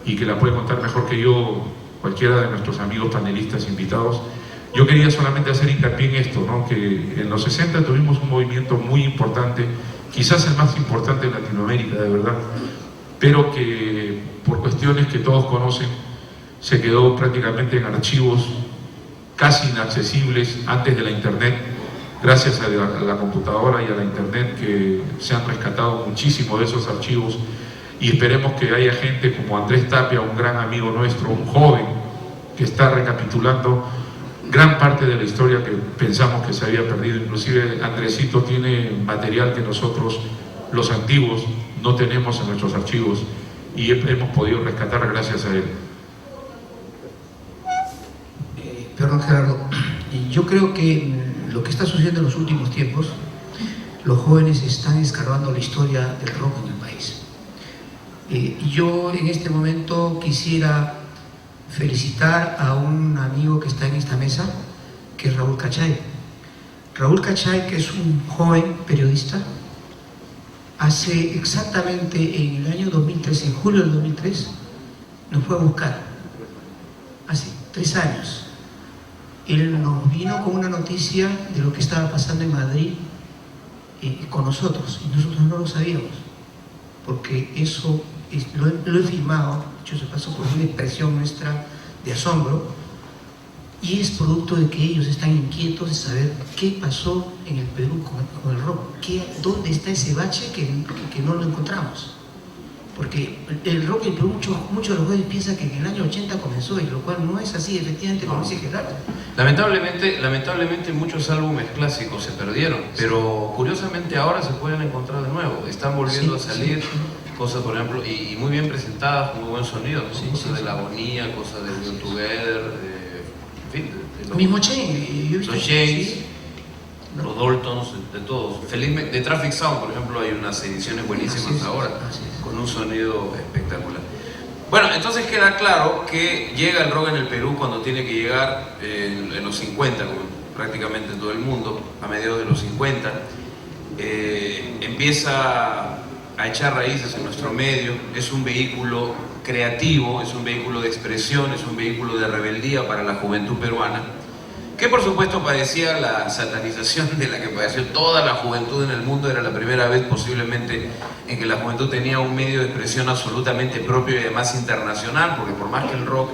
y que la puede contar mejor que yo cualquiera de nuestros amigos panelistas invitados. Yo quería solamente hacer hincapié en esto, ¿no? Que en los 60 tuvimos un movimiento muy importante, quizás el más importante en Latinoamérica, de verdad, pero que por cuestiones que todos conocen se quedó prácticamente en archivos casi inaccesibles antes de la internet. Gracias a la computadora y a la internet que se han rescatado muchísimo de esos archivos y esperemos que haya gente como Andrés Tapia, un gran amigo nuestro, un joven que está recapitulando gran parte de la historia que pensamos que se había perdido. Inclusive Andresito tiene material que nosotros, los antiguos, no tenemos en nuestros archivos y hemos podido rescatar gracias a él. Perdón, Gerardo, yo creo que lo que está sucediendo en los últimos tiempos, los jóvenes están escarbando la historia del rock en el país. Yo en este momento quisiera felicitar a un amigo que está en esta mesa, que es Raúl Cachay. Raúl Cachay, que es un joven periodista, hace exactamente en el año 2003, en julio del 2003, nos fue a buscar, hace 3 años. Él nos vino con una noticia de lo que estaba pasando en Madrid con nosotros, y nosotros no lo sabíamos, porque eso lo he filmado, dicho se pasó por una expresión nuestra de asombro, y es producto de que ellos están inquietos de saber qué pasó en el Perú con el rock, dónde está ese bache que no lo encontramos. Porque el rock en Perú, muchos de los jóvenes piensan que en el año 80 comenzó, y lo cual no es así, efectivamente, como dice Gerardo. Lamentablemente muchos álbumes clásicos se perdieron, pero curiosamente ahora se pueden encontrar de nuevo, están volviendo a salir cosas, por ejemplo, y muy bien presentadas, muy buen sonido, cosas de La Agonía, cosas de We're Together, en fin, Lo mismo Shane, yo he visto los Shanes, los Daltons, de todos. Felizmente, de Traffic Sound, por ejemplo, hay unas ediciones buenísimas ahora, con un sonido espectacular. Bueno, entonces queda claro que llega el rock en el Perú cuando tiene que llegar en los 50, como prácticamente en todo el mundo, a mediados de los 50. Empieza a echar raíces en nuestro medio, es un vehículo creativo, es un vehículo de expresión, es un vehículo de rebeldía para la juventud peruana, que por supuesto padecía la satanización de la que padeció toda la juventud en el mundo. Era la primera vez posiblemente en que la juventud tenía un medio de expresión absolutamente propio y además internacional, porque por más que el rock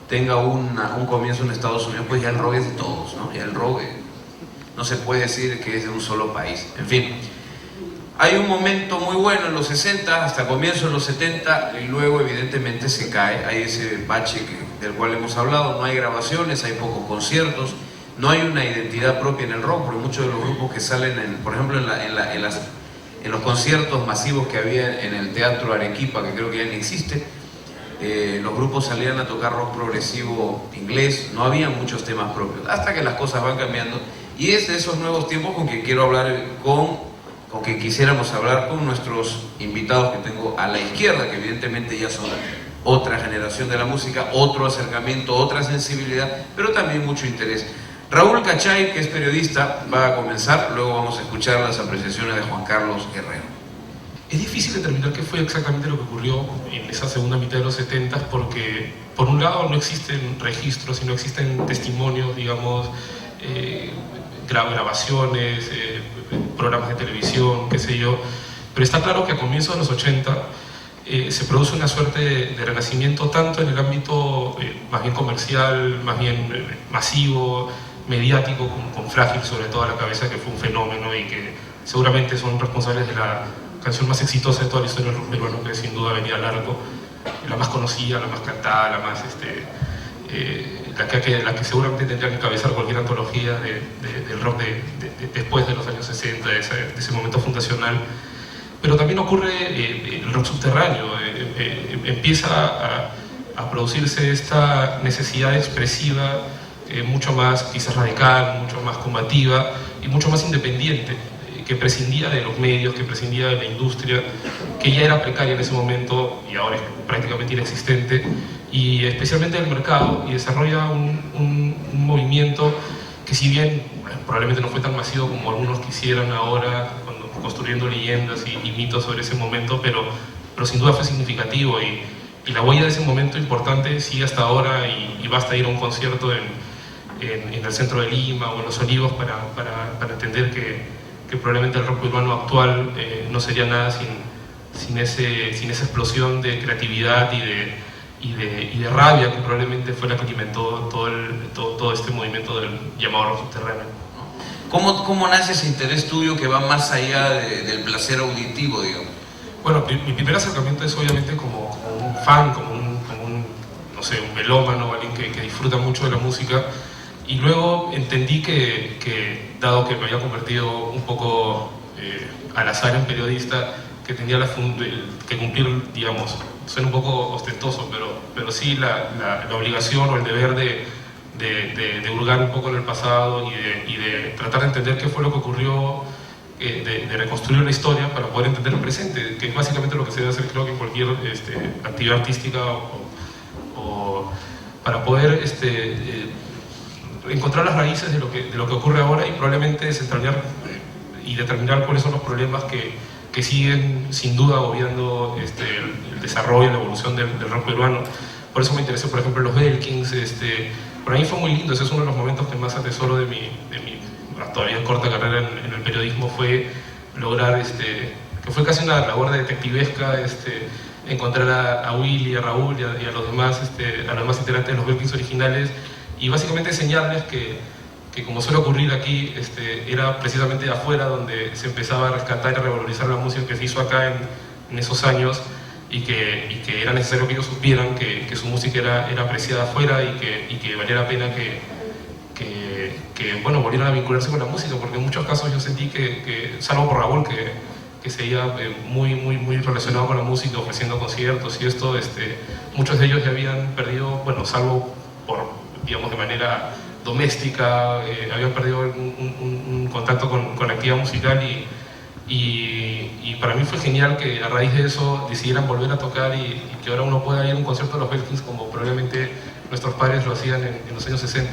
tenga un comienzo en Estados Unidos, pues ya el rock es de todos, ¿no? Ya el rock no se puede decir que es de un solo país. En fin, hay un momento muy bueno en los 60 hasta comienzo de los 70 y luego evidentemente se cae. Hay ese bache del cual hemos hablado, no hay grabaciones, hay pocos conciertos, no hay una identidad propia en el rock, porque muchos de los grupos que salen, por ejemplo, en los conciertos masivos que había en el Teatro Arequipa, que creo que ya no existe, los grupos salían a tocar rock progresivo inglés, no había muchos temas propios, hasta que las cosas van cambiando, y es de esos nuevos tiempos con que quiero hablar con que quisiéramos hablar con nuestros invitados que tengo a la izquierda, que evidentemente ya son otra generación de la música, otro acercamiento, otra sensibilidad, pero también mucho interés. Raúl Cachay, que es periodista, va a comenzar, luego vamos a escuchar las apreciaciones de Juan Carlos Guerrero. Es difícil determinar qué fue exactamente lo que ocurrió en esa segunda mitad de los 70 porque, por un lado, no existen registros y no existen testimonios, digamos, grabaciones, programas de televisión, qué sé yo, pero está claro que a comienzos de los 80 se produce una suerte de renacimiento tanto en el ámbito más bien comercial, más bien masivo, mediático, con Frágil sobre todo a la cabeza, que fue un fenómeno y que seguramente son responsables de la canción más exitosa de toda la historia del rock peruano, que es sin duda Avenida al Arco, la más conocida, la más cantada, la más la que seguramente tendría que encabezar cualquier antología del rock después de los años 60, de ese momento fundacional. Pero también ocurre el rock subterráneo, empieza a producirse esta necesidad expresiva mucho más quizás radical, mucho más combativa y mucho más independiente, que prescindía de los medios, que prescindía de la industria, que ya era precaria en ese momento y ahora es prácticamente inexistente, y especialmente del mercado, y desarrolla un movimiento que, si bien probablemente no fue tan masivo como algunos quisieran ahora, construyendo leyendas y mitos sobre ese momento, pero sin duda fue significativo, y la huella de ese momento importante sigue hasta ahora, y basta ir a un concierto en el centro de Lima o en Los Olivos para entender que probablemente el rock peruano actual no sería nada sin esa explosión de creatividad y de rabia que probablemente fue la que alimentó todo este movimiento del llamado rock subterráneo. ¿Cómo nace ese interés tuyo que va más allá del placer auditivo, digamos? Bueno, mi primer acercamiento es obviamente como un fan, como un no sé, un melómano, alguien que disfruta mucho de la música, y luego entendí que dado que me había convertido un poco al azar en periodista, que tenía que cumplir, digamos, suena un poco ostentoso, pero sí la obligación o el deber de hurgar un poco en el pasado y de tratar de entender qué fue lo que ocurrió, de reconstruir la historia para poder entender el presente, que es básicamente lo que se debe hacer, creo que en cualquier actividad artística o para poder encontrar las raíces de lo que ocurre ahora y probablemente desentrañar y determinar cuáles son los problemas que siguen sin duda agobiando el desarrollo y la evolución del rock peruano. Por eso me interesó, por ejemplo, los Belkins. Para mí fue muy lindo, ese es uno de los momentos que más atesoro de mi todavía corta carrera en el periodismo, fue lograr, que fue casi una labor de detectivesca, encontrar a Willy, a Raúl y a los demás integrantes de los Belkins originales, y básicamente enseñarles que como suele ocurrir aquí, era precisamente de afuera donde se empezaba a rescatar y a revalorizar la música que se hizo acá en esos años, y que era necesario que ellos supieran que su música era apreciada afuera y que valía la pena que bueno, volvieran a vincularse con la música, porque en muchos casos yo sentí que salvo por Raúl, que seguía muy relacionado con la música, ofreciendo conciertos y esto, muchos de ellos ya habían perdido, bueno, salvo por, digamos, de manera doméstica, habían perdido un contacto con la actividad musical, y para mí fue genial que a raíz de eso decidieran volver a tocar y que ahora uno pueda ir a un concierto de los Belkins como probablemente nuestros padres lo hacían en los años 60.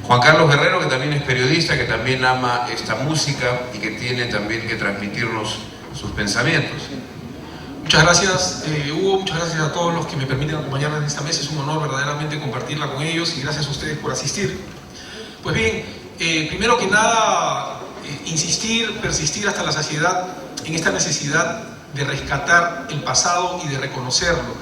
Juan Carlos Guerrero, que también es periodista, que también ama esta música y que tiene también que transmitirnos sus pensamientos. Muchas gracias, Hugo, muchas gracias a todos los que me permiten acompañarnos en esta mesa. Es un honor verdaderamente compartirla con ellos, y gracias a ustedes por asistir. Pues bien, primero que nada, persistir hasta la saciedad en esta necesidad de rescatar el pasado y de reconocerlo.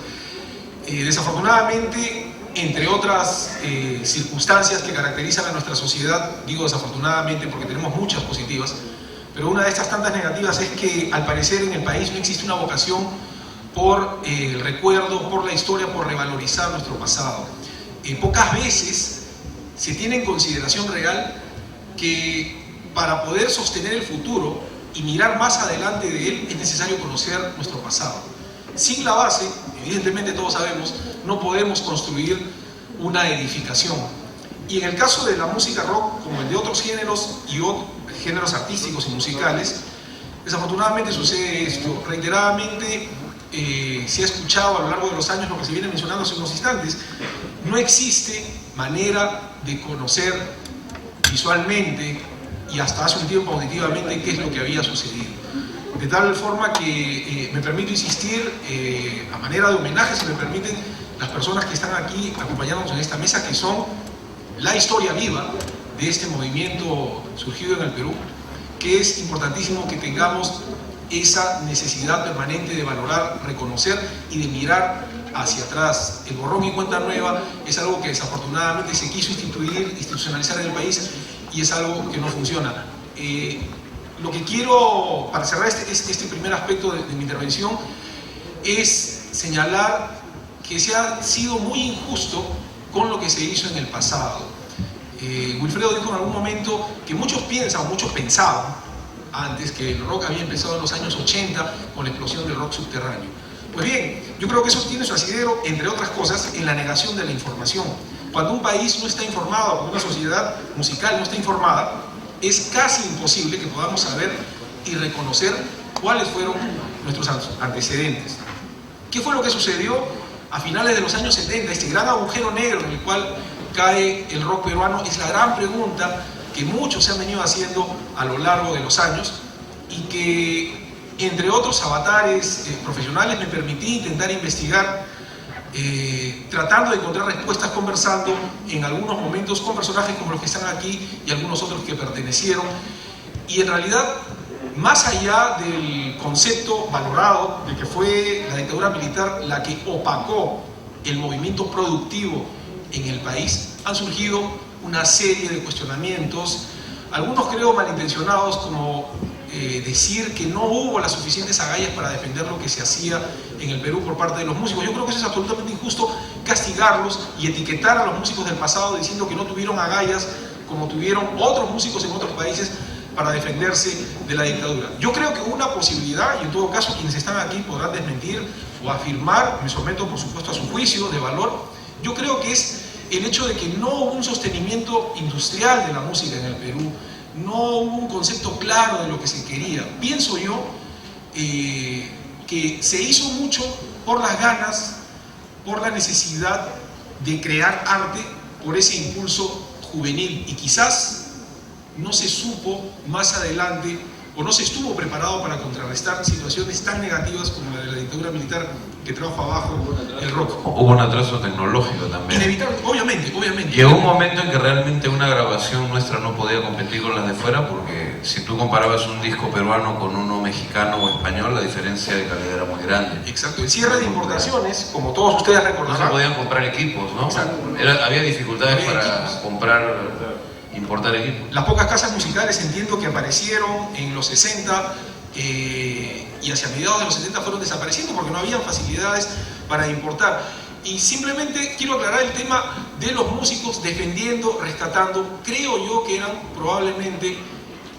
Desafortunadamente, entre otras circunstancias que caracterizan a nuestra sociedad, digo desafortunadamente porque tenemos muchas positivas, pero una de estas tantas negativas es que al parecer en el país no existe una vocación por el recuerdo, por la historia, por revalorizar nuestro pasado. Pocas veces se tiene en consideración real que para poder sostener el futuro y mirar más adelante de él es necesario conocer nuestro pasado. Sin la base, evidentemente todos sabemos, no podemos construir una edificación. Y en el caso de la música rock, como el de otros géneros y géneros artísticos y musicales, desafortunadamente sucede esto. Reiteradamente se ha escuchado a lo largo de los años lo que se viene mencionando hace unos instantes. No existe manera de conocer visualmente y hasta hace un tiempo auditivamente qué es lo que había sucedido. De tal forma que me permito insistir, a manera de homenaje, si me permiten, las personas que están aquí acompañándonos en esta mesa, que son la historia viva de este movimiento surgido en el Perú, que es importantísimo que tengamos esa necesidad permanente de valorar, reconocer y de mirar hacia atrás. El borrón y cuenta nueva es algo que desafortunadamente se quiso institucionalizar en el país y es algo que no funciona. Lo que quiero, para cerrar este primer aspecto de mi intervención, es señalar que se ha sido muy injusto con lo que se hizo en el pasado. Wilfredo dijo en algún momento que muchos piensan, o muchos pensaban antes, que el rock había empezado en los años 80 con la explosión del rock subterráneo. Pues bien, yo creo que eso tiene su asidero, entre otras cosas, en la negación de la información. Cuando un país no está informado, cuando una sociedad musical no está informada, es casi imposible que podamos saber y reconocer cuáles fueron nuestros antecedentes. ¿Qué fue lo que sucedió a finales de los años 70? Este gran agujero negro en el cual cae el rock peruano es la gran pregunta que muchos se han venido haciendo a lo largo de los años y que, entre otros avatares profesionales, me permití intentar investigar, tratando de encontrar respuestas, conversando en algunos momentos con personajes como los que están aquí y algunos otros que pertenecieron. Y en realidad, más allá del concepto valorado de que fue la dictadura militar la que opacó el movimiento productivo en el país, han surgido una serie de cuestionamientos, algunos creo malintencionados, como decir que no hubo las suficientes agallas para defender lo que se hacía en el Perú por parte de los músicos. Yo creo que eso es absolutamente injusto, castigarlos y etiquetar a los músicos del pasado diciendo que no tuvieron agallas como tuvieron otros músicos en otros países para defenderse de la dictadura. Yo creo que una posibilidad, y en todo caso quienes están aquí podrán desmentir o afirmar, me someto por supuesto a su juicio de valor, yo creo que es el hecho de que no hubo un sostenimiento industrial de la música en el Perú, no hubo un concepto claro de lo que se quería. Pienso yo que se hizo mucho por las ganas, por la necesidad de crear arte, por ese impulso juvenil, y quizás no se supo más adelante o no se estuvo preparado para contrarrestar situaciones tan negativas como la de la dictadura militar que trajo abajo el rock. Hubo un atraso tecnológico también. Inevitable, obviamente. Llegó un momento en que realmente una grabación nuestra no podía competir con las de fuera, porque si tú comparabas un disco peruano con uno mexicano o español, la diferencia de calidad era muy grande. Exacto. El cierre de importaciones, como todos ustedes recordarán, no se podían comprar equipos, ¿no? Había dificultades para importar equipos. Las pocas casas musicales, entiendo que aparecieron en los 60 y hacia mediados de los 70 fueron desapareciendo porque no habían facilidades para importar. Y simplemente quiero aclarar el tema de los músicos defendiendo, rescatando. Creo yo que eran probablemente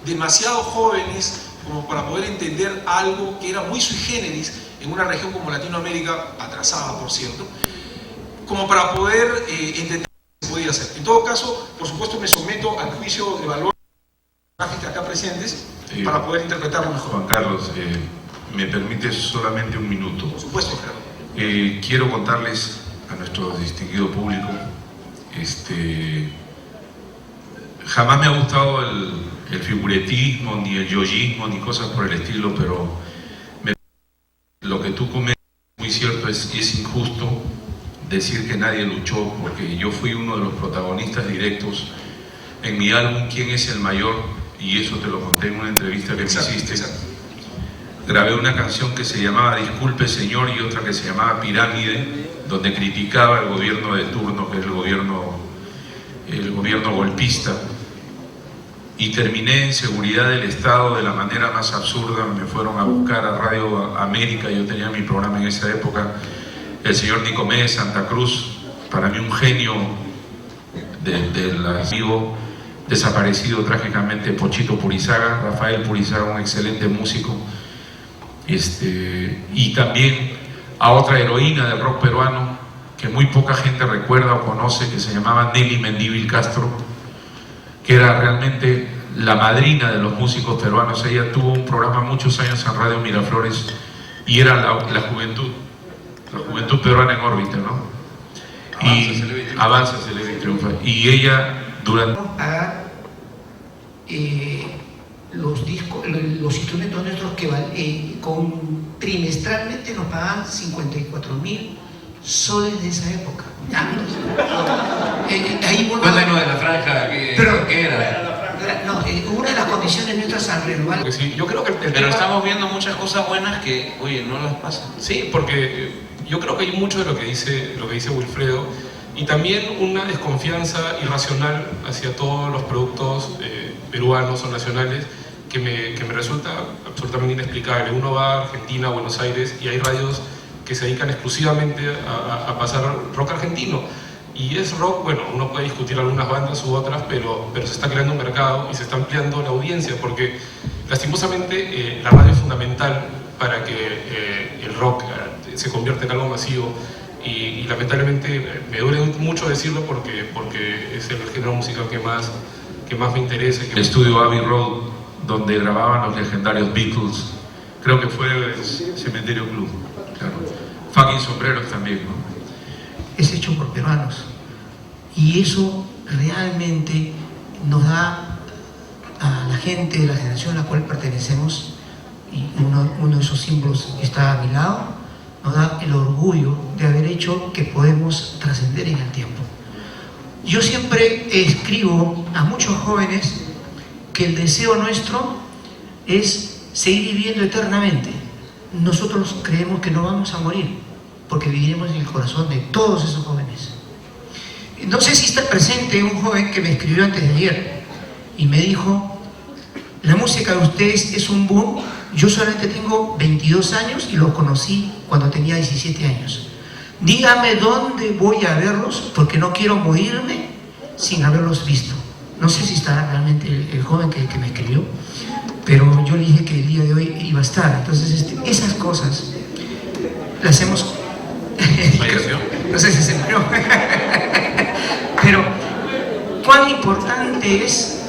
demasiado jóvenes como para poder entender algo que era muy sui generis en una región como Latinoamérica, atrasada por cierto, como para poder entender lo que se podía hacer. En todo caso, por supuesto me someto al juicio de valor de los acá presentes para poder interpretarlo mejor. Juan Carlos, ¿me permites solamente un minuto? Por supuesto, Gerardo. Quiero contarles a nuestro distinguido público, jamás me ha gustado el figuretismo, ni el yoyismo, ni cosas por el estilo, pero lo que tú comentas es muy cierto, es injusto decir que nadie luchó, porque yo fui uno de los protagonistas directos en mi álbum ¿Quién es el mayor? Y eso te lo conté en una entrevista que me hiciste. Exacto. Grabé una canción que se llamaba Disculpe Señor y otra que se llamaba Pirámide, donde criticaba el gobierno de turno, que es el gobierno golpista, y terminé en seguridad del Estado de la manera más absurda. Me fueron a buscar a Radio América, yo tenía mi programa en esa época, el señor Nicomé de Santa Cruz, para mí un genio del vivo, desaparecido trágicamente, Pochito Purizaga, Rafael Purizaga, un excelente músico, y también a otra heroína del rock peruano que muy poca gente recuerda o conoce, que se llamaba Nelly Mendívil Castro, que era realmente la madrina de los músicos peruanos. Ella tuvo un programa muchos años en Radio Miraflores y era la juventud peruana en órbita, ¿no? Avanza, Celebra y Triunfa. Y ella, durante... A los instrumentos nuestros que trimestralmente nos pagaban 54.000 soles de esa época. Cuéntanos de la franja, ¿qué era? No, una de las condiciones nuestras al renovar. Sí, yo creo que Pero estamos viendo muchas cosas buenas que, oye, no las pasan. Sí, porque yo creo que hay mucho de lo que dice Wilfredo, y también una desconfianza irracional hacia todos los productos peruanos o nacionales que me resulta absolutamente inexplicable. Uno va a Argentina, a Buenos Aires, y hay radios que se dedican exclusivamente a pasar rock argentino. Y es rock, bueno, uno puede discutir algunas bandas u otras, pero se está creando un mercado y se está ampliando la audiencia, porque lastimosamente la radio es fundamental para que el rock se convierta en algo masivo, y lamentablemente me duele mucho decirlo porque es el género musical que más me interesa. El estudio Abbey Road, donde grababan los legendarios Beatles, creo que fue el Cementerio Club, claro. Fucking Sombreros también, ¿no? Es hecho por peruanos, y eso realmente nos da a la gente de la generación a la cual pertenecemos, y uno de esos símbolos que está a mi lado, nos da el orgullo de haber hecho que podemos trascender en el tiempo. Yo siempre escribo a muchos jóvenes que el deseo nuestro es seguir viviendo eternamente. Nosotros creemos que no vamos a morir, porque viviremos en el corazón de todos esos jóvenes. No sé si está presente un joven que me escribió antes de ayer y me dijo: la música de ustedes es un boom, yo solamente tengo 22 años y los conocí cuando tenía 17 años. Dígame dónde voy a verlos, porque no quiero morirme sin haberlos visto. No sé si estará realmente el joven que me escribió, pero yo le dije que el día de hoy iba a estar. Entonces esas cosas las hemos... No sé si se murió. Pero cuán importante es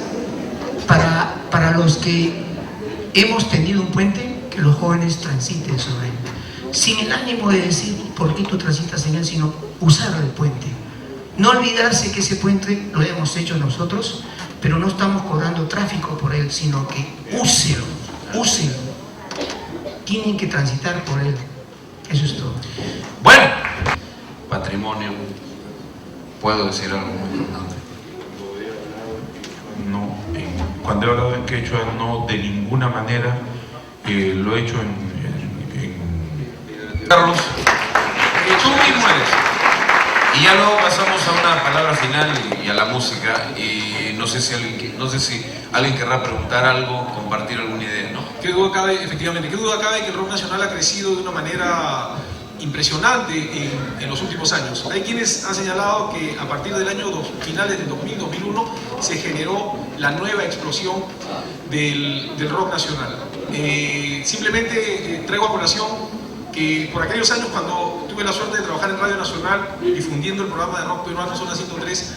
para los que hemos tenido un puente que los jóvenes transiten sobre él, sin el ánimo de decir por qué tú transitas en él, sino usar el puente. No olvidarse que ese puente lo hemos hecho nosotros, pero no estamos cobrando tráfico por él, sino que úselo. Tienen que transitar por él. Eso es todo. Bueno, patrimonio. ¿Puedo decir algo muy importante? No, cuando he hablado en quechua, no de ninguna manera lo he hecho en Carlos, tú mismo eres. Y ya luego pasamos a una palabra final y a la música. Y no sé si alguien querrá preguntar algo, compartir alguna idea, ¿no? Qué duda cabe, efectivamente, qué duda cabe que el rock nacional ha crecido de una manera impresionante en los últimos años. Hay quienes han señalado que a partir del año finales del 2000-2001 se generó la nueva explosión del rock nacional. Simplemente traigo a colación que por aquellos años, cuando tuve la suerte de trabajar en Radio Nacional difundiendo el programa de rock peruano Zona 103,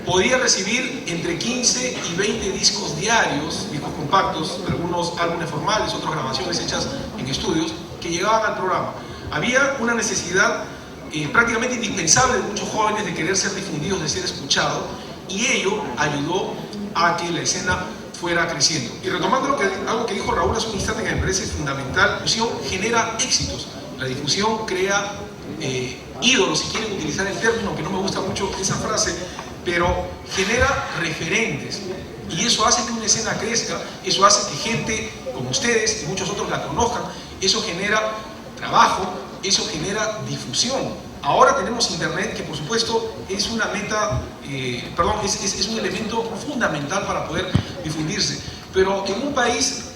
podía recibir entre 15 y 20 discos diarios, discos compactos, algunos álbumes formales, otras grabaciones hechas en estudios, que llegaban al programa. Había una necesidad prácticamente indispensable de muchos jóvenes de querer ser difundidos, de ser escuchados, y ello ayudó a que la escena fuera creciendo. Y retomando algo que dijo Raúl hace un instante que me parece fundamental, la difusión genera éxitos. La difusión crea ídolos, si quieren utilizar el término, aunque no me gusta mucho esa frase, pero genera referentes. Y eso hace que una escena crezca, eso hace que gente como ustedes y muchos otros la conozcan, eso genera trabajo, eso genera difusión. Ahora tenemos internet, que por supuesto es una meta, es un elemento fundamental para poder difundirse. Pero en un país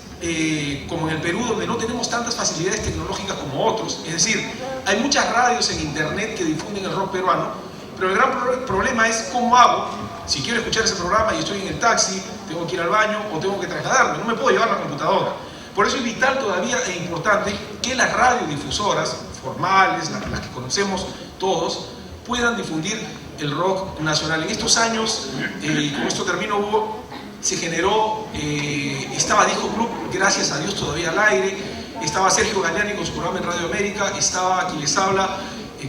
como en el Perú, donde no tenemos tantas facilidades tecnológicas como otros, es decir, hay muchas radios en internet que difunden el rock peruano, pero el gran problema es cómo hago si quiero escuchar ese programa y estoy en el taxi, tengo que ir al baño o tengo que trasladarme, no me puedo llevar la computadora. Por eso es vital todavía e importante que las radiodifusoras formales, las que conocemos todos, puedan difundir el rock nacional. En estos años, y con esto termino, Hugo, se generó, estaba Disco Club, gracias a Dios todavía al aire, estaba Sergio Gagliani con su programa en Radio América, estaba quien les habla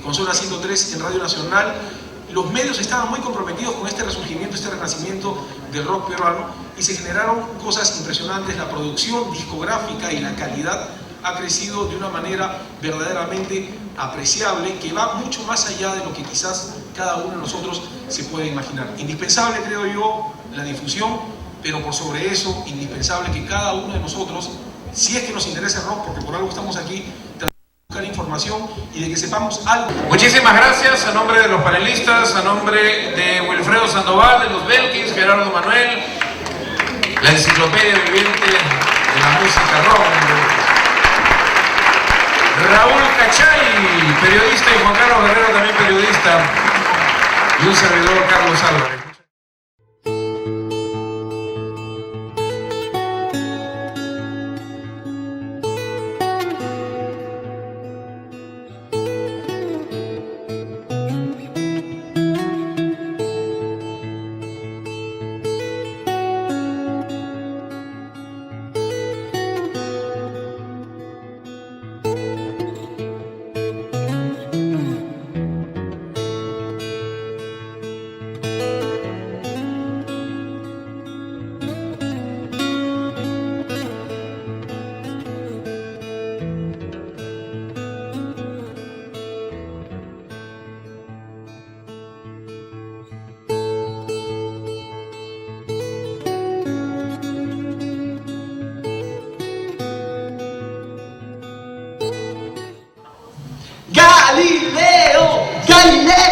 con Zona 103 en Radio Nacional, los medios estaban muy comprometidos con este resurgimiento, este renacimiento del rock peruano, y se generaron cosas impresionantes. La producción discográfica y la calidad ha crecido de una manera verdaderamente apreciable, que va mucho más allá de lo que quizás cada uno de nosotros se puede imaginar. Indispensable, creo yo, la difusión, pero por sobre eso, indispensable que cada uno de nosotros, si es que nos interesa el rock, porque por algo estamos aquí, buscar información y de que sepamos algo. Muchísimas gracias a nombre de los panelistas, a nombre de Wilfredo Sandoval, de los Belkins, Gerardo Manuel, la enciclopedia viviente de la música rock, Raúl Cachay, periodista, y Juan Carlos Guerrero, también periodista, y un servidor, Carlos Álvarez. Galileo, Galileo.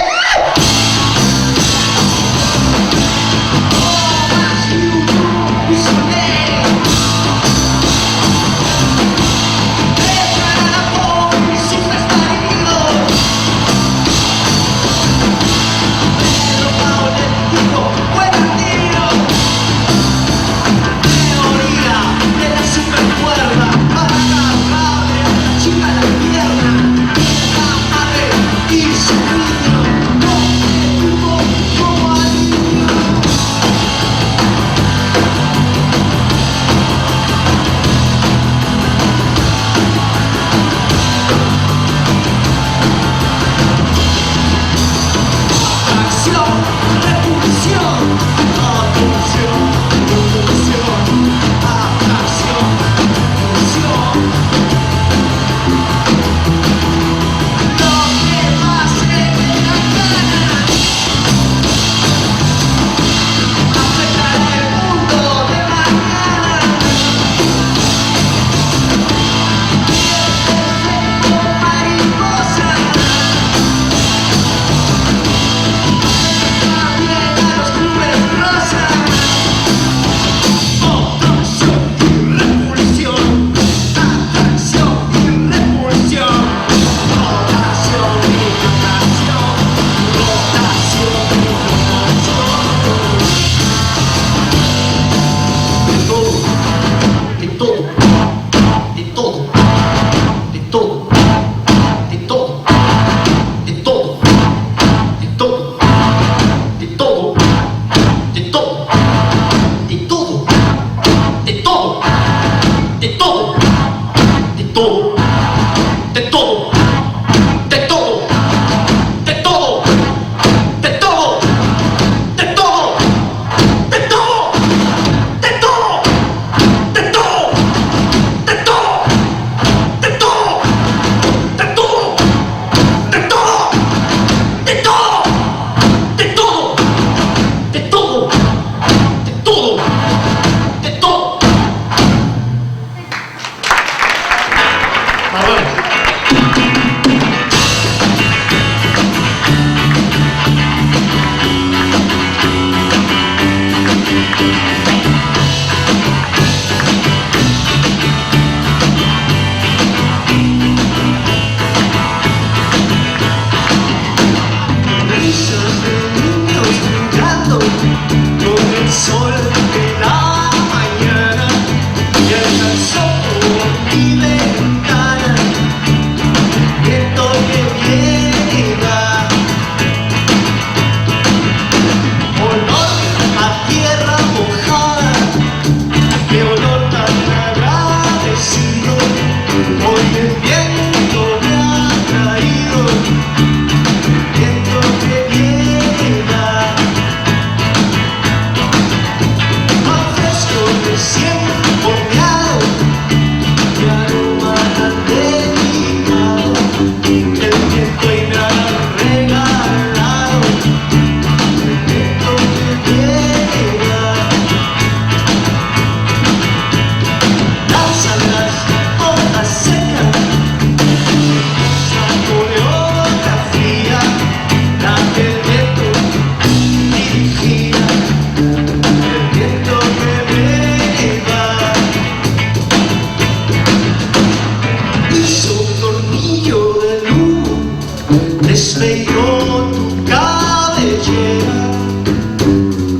despeinó tu cabellera,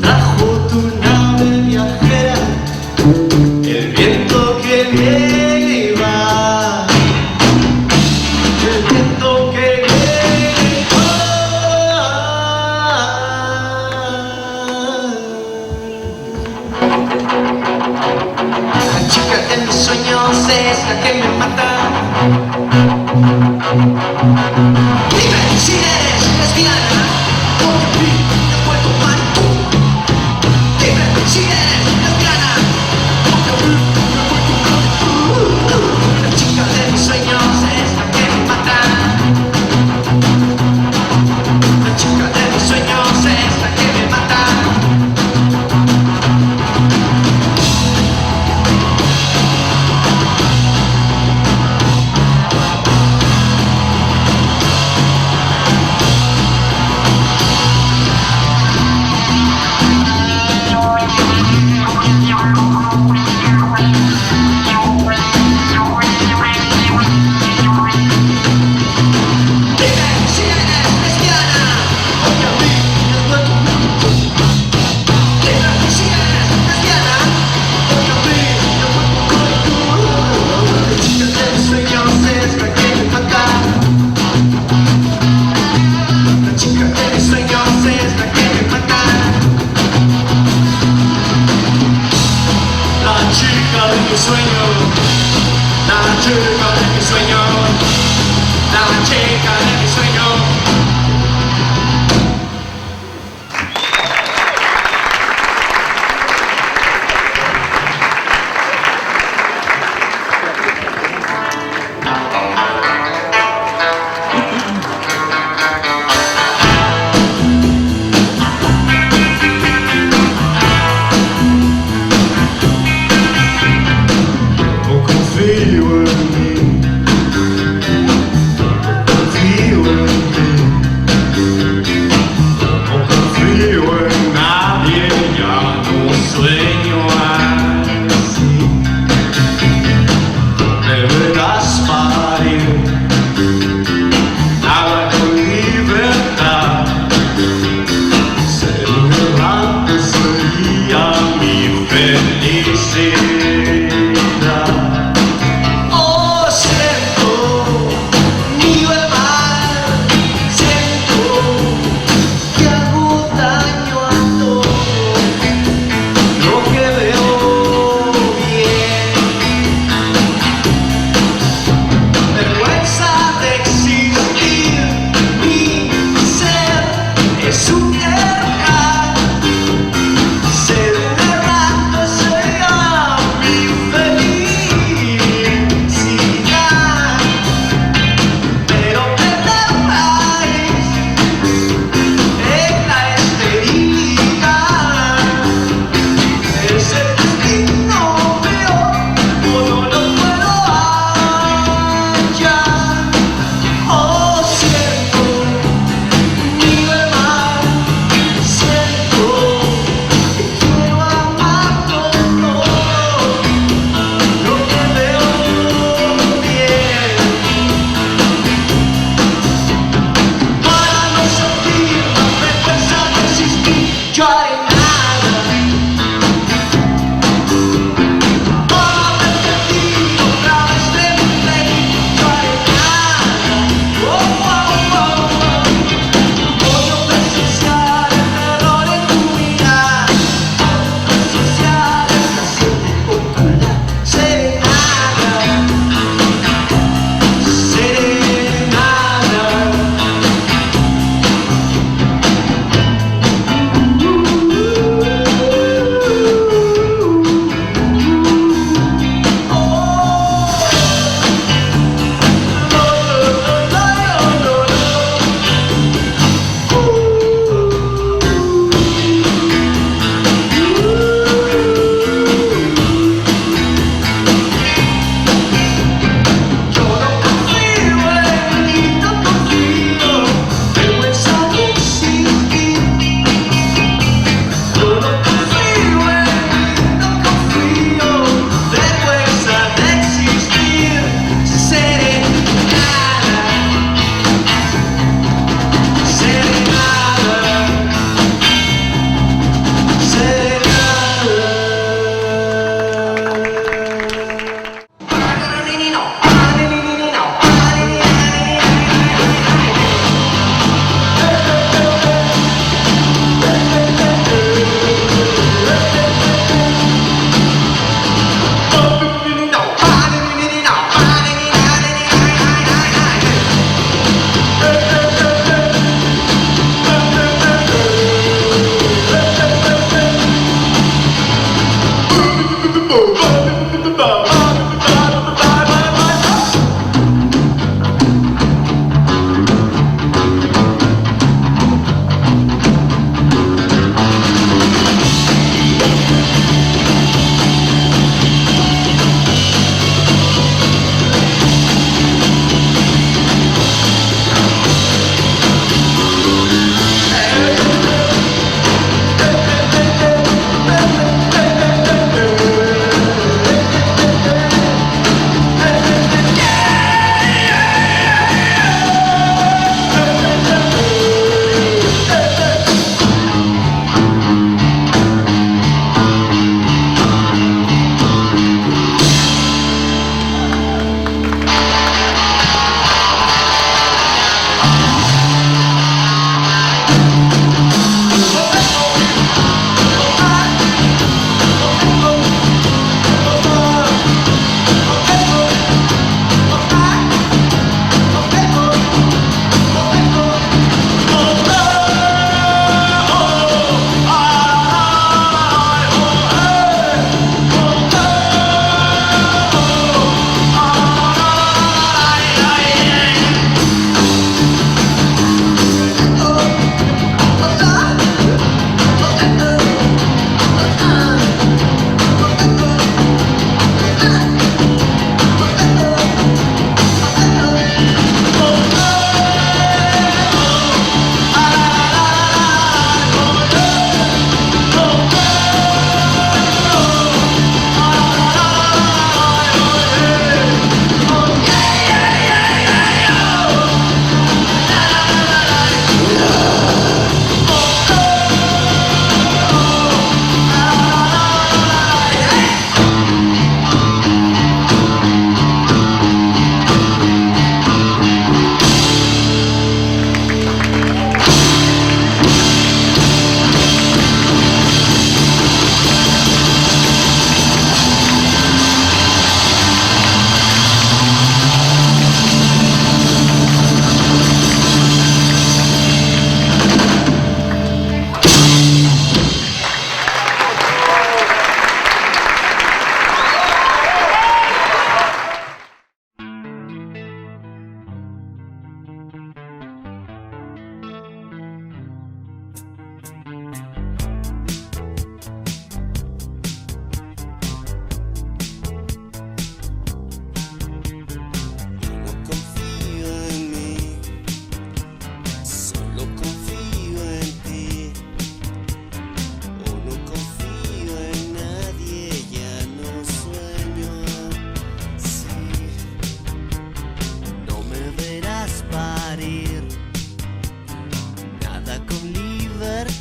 trajo tu nave viajera, el viento que viene y va, el viento que viene y va. La chica de mis sueños es la que me mata. ¡Vive el cine!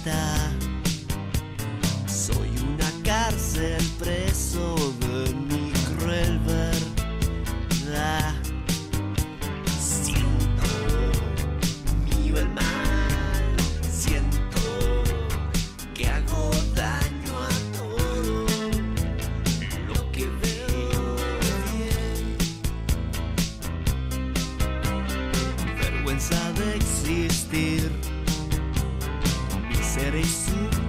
vida. Soy una cárcel preso de mi cruel verdad. Siento mío el mal, siento que hago daño a todo lo que veo bien. Vergüenza de existir, miseria y su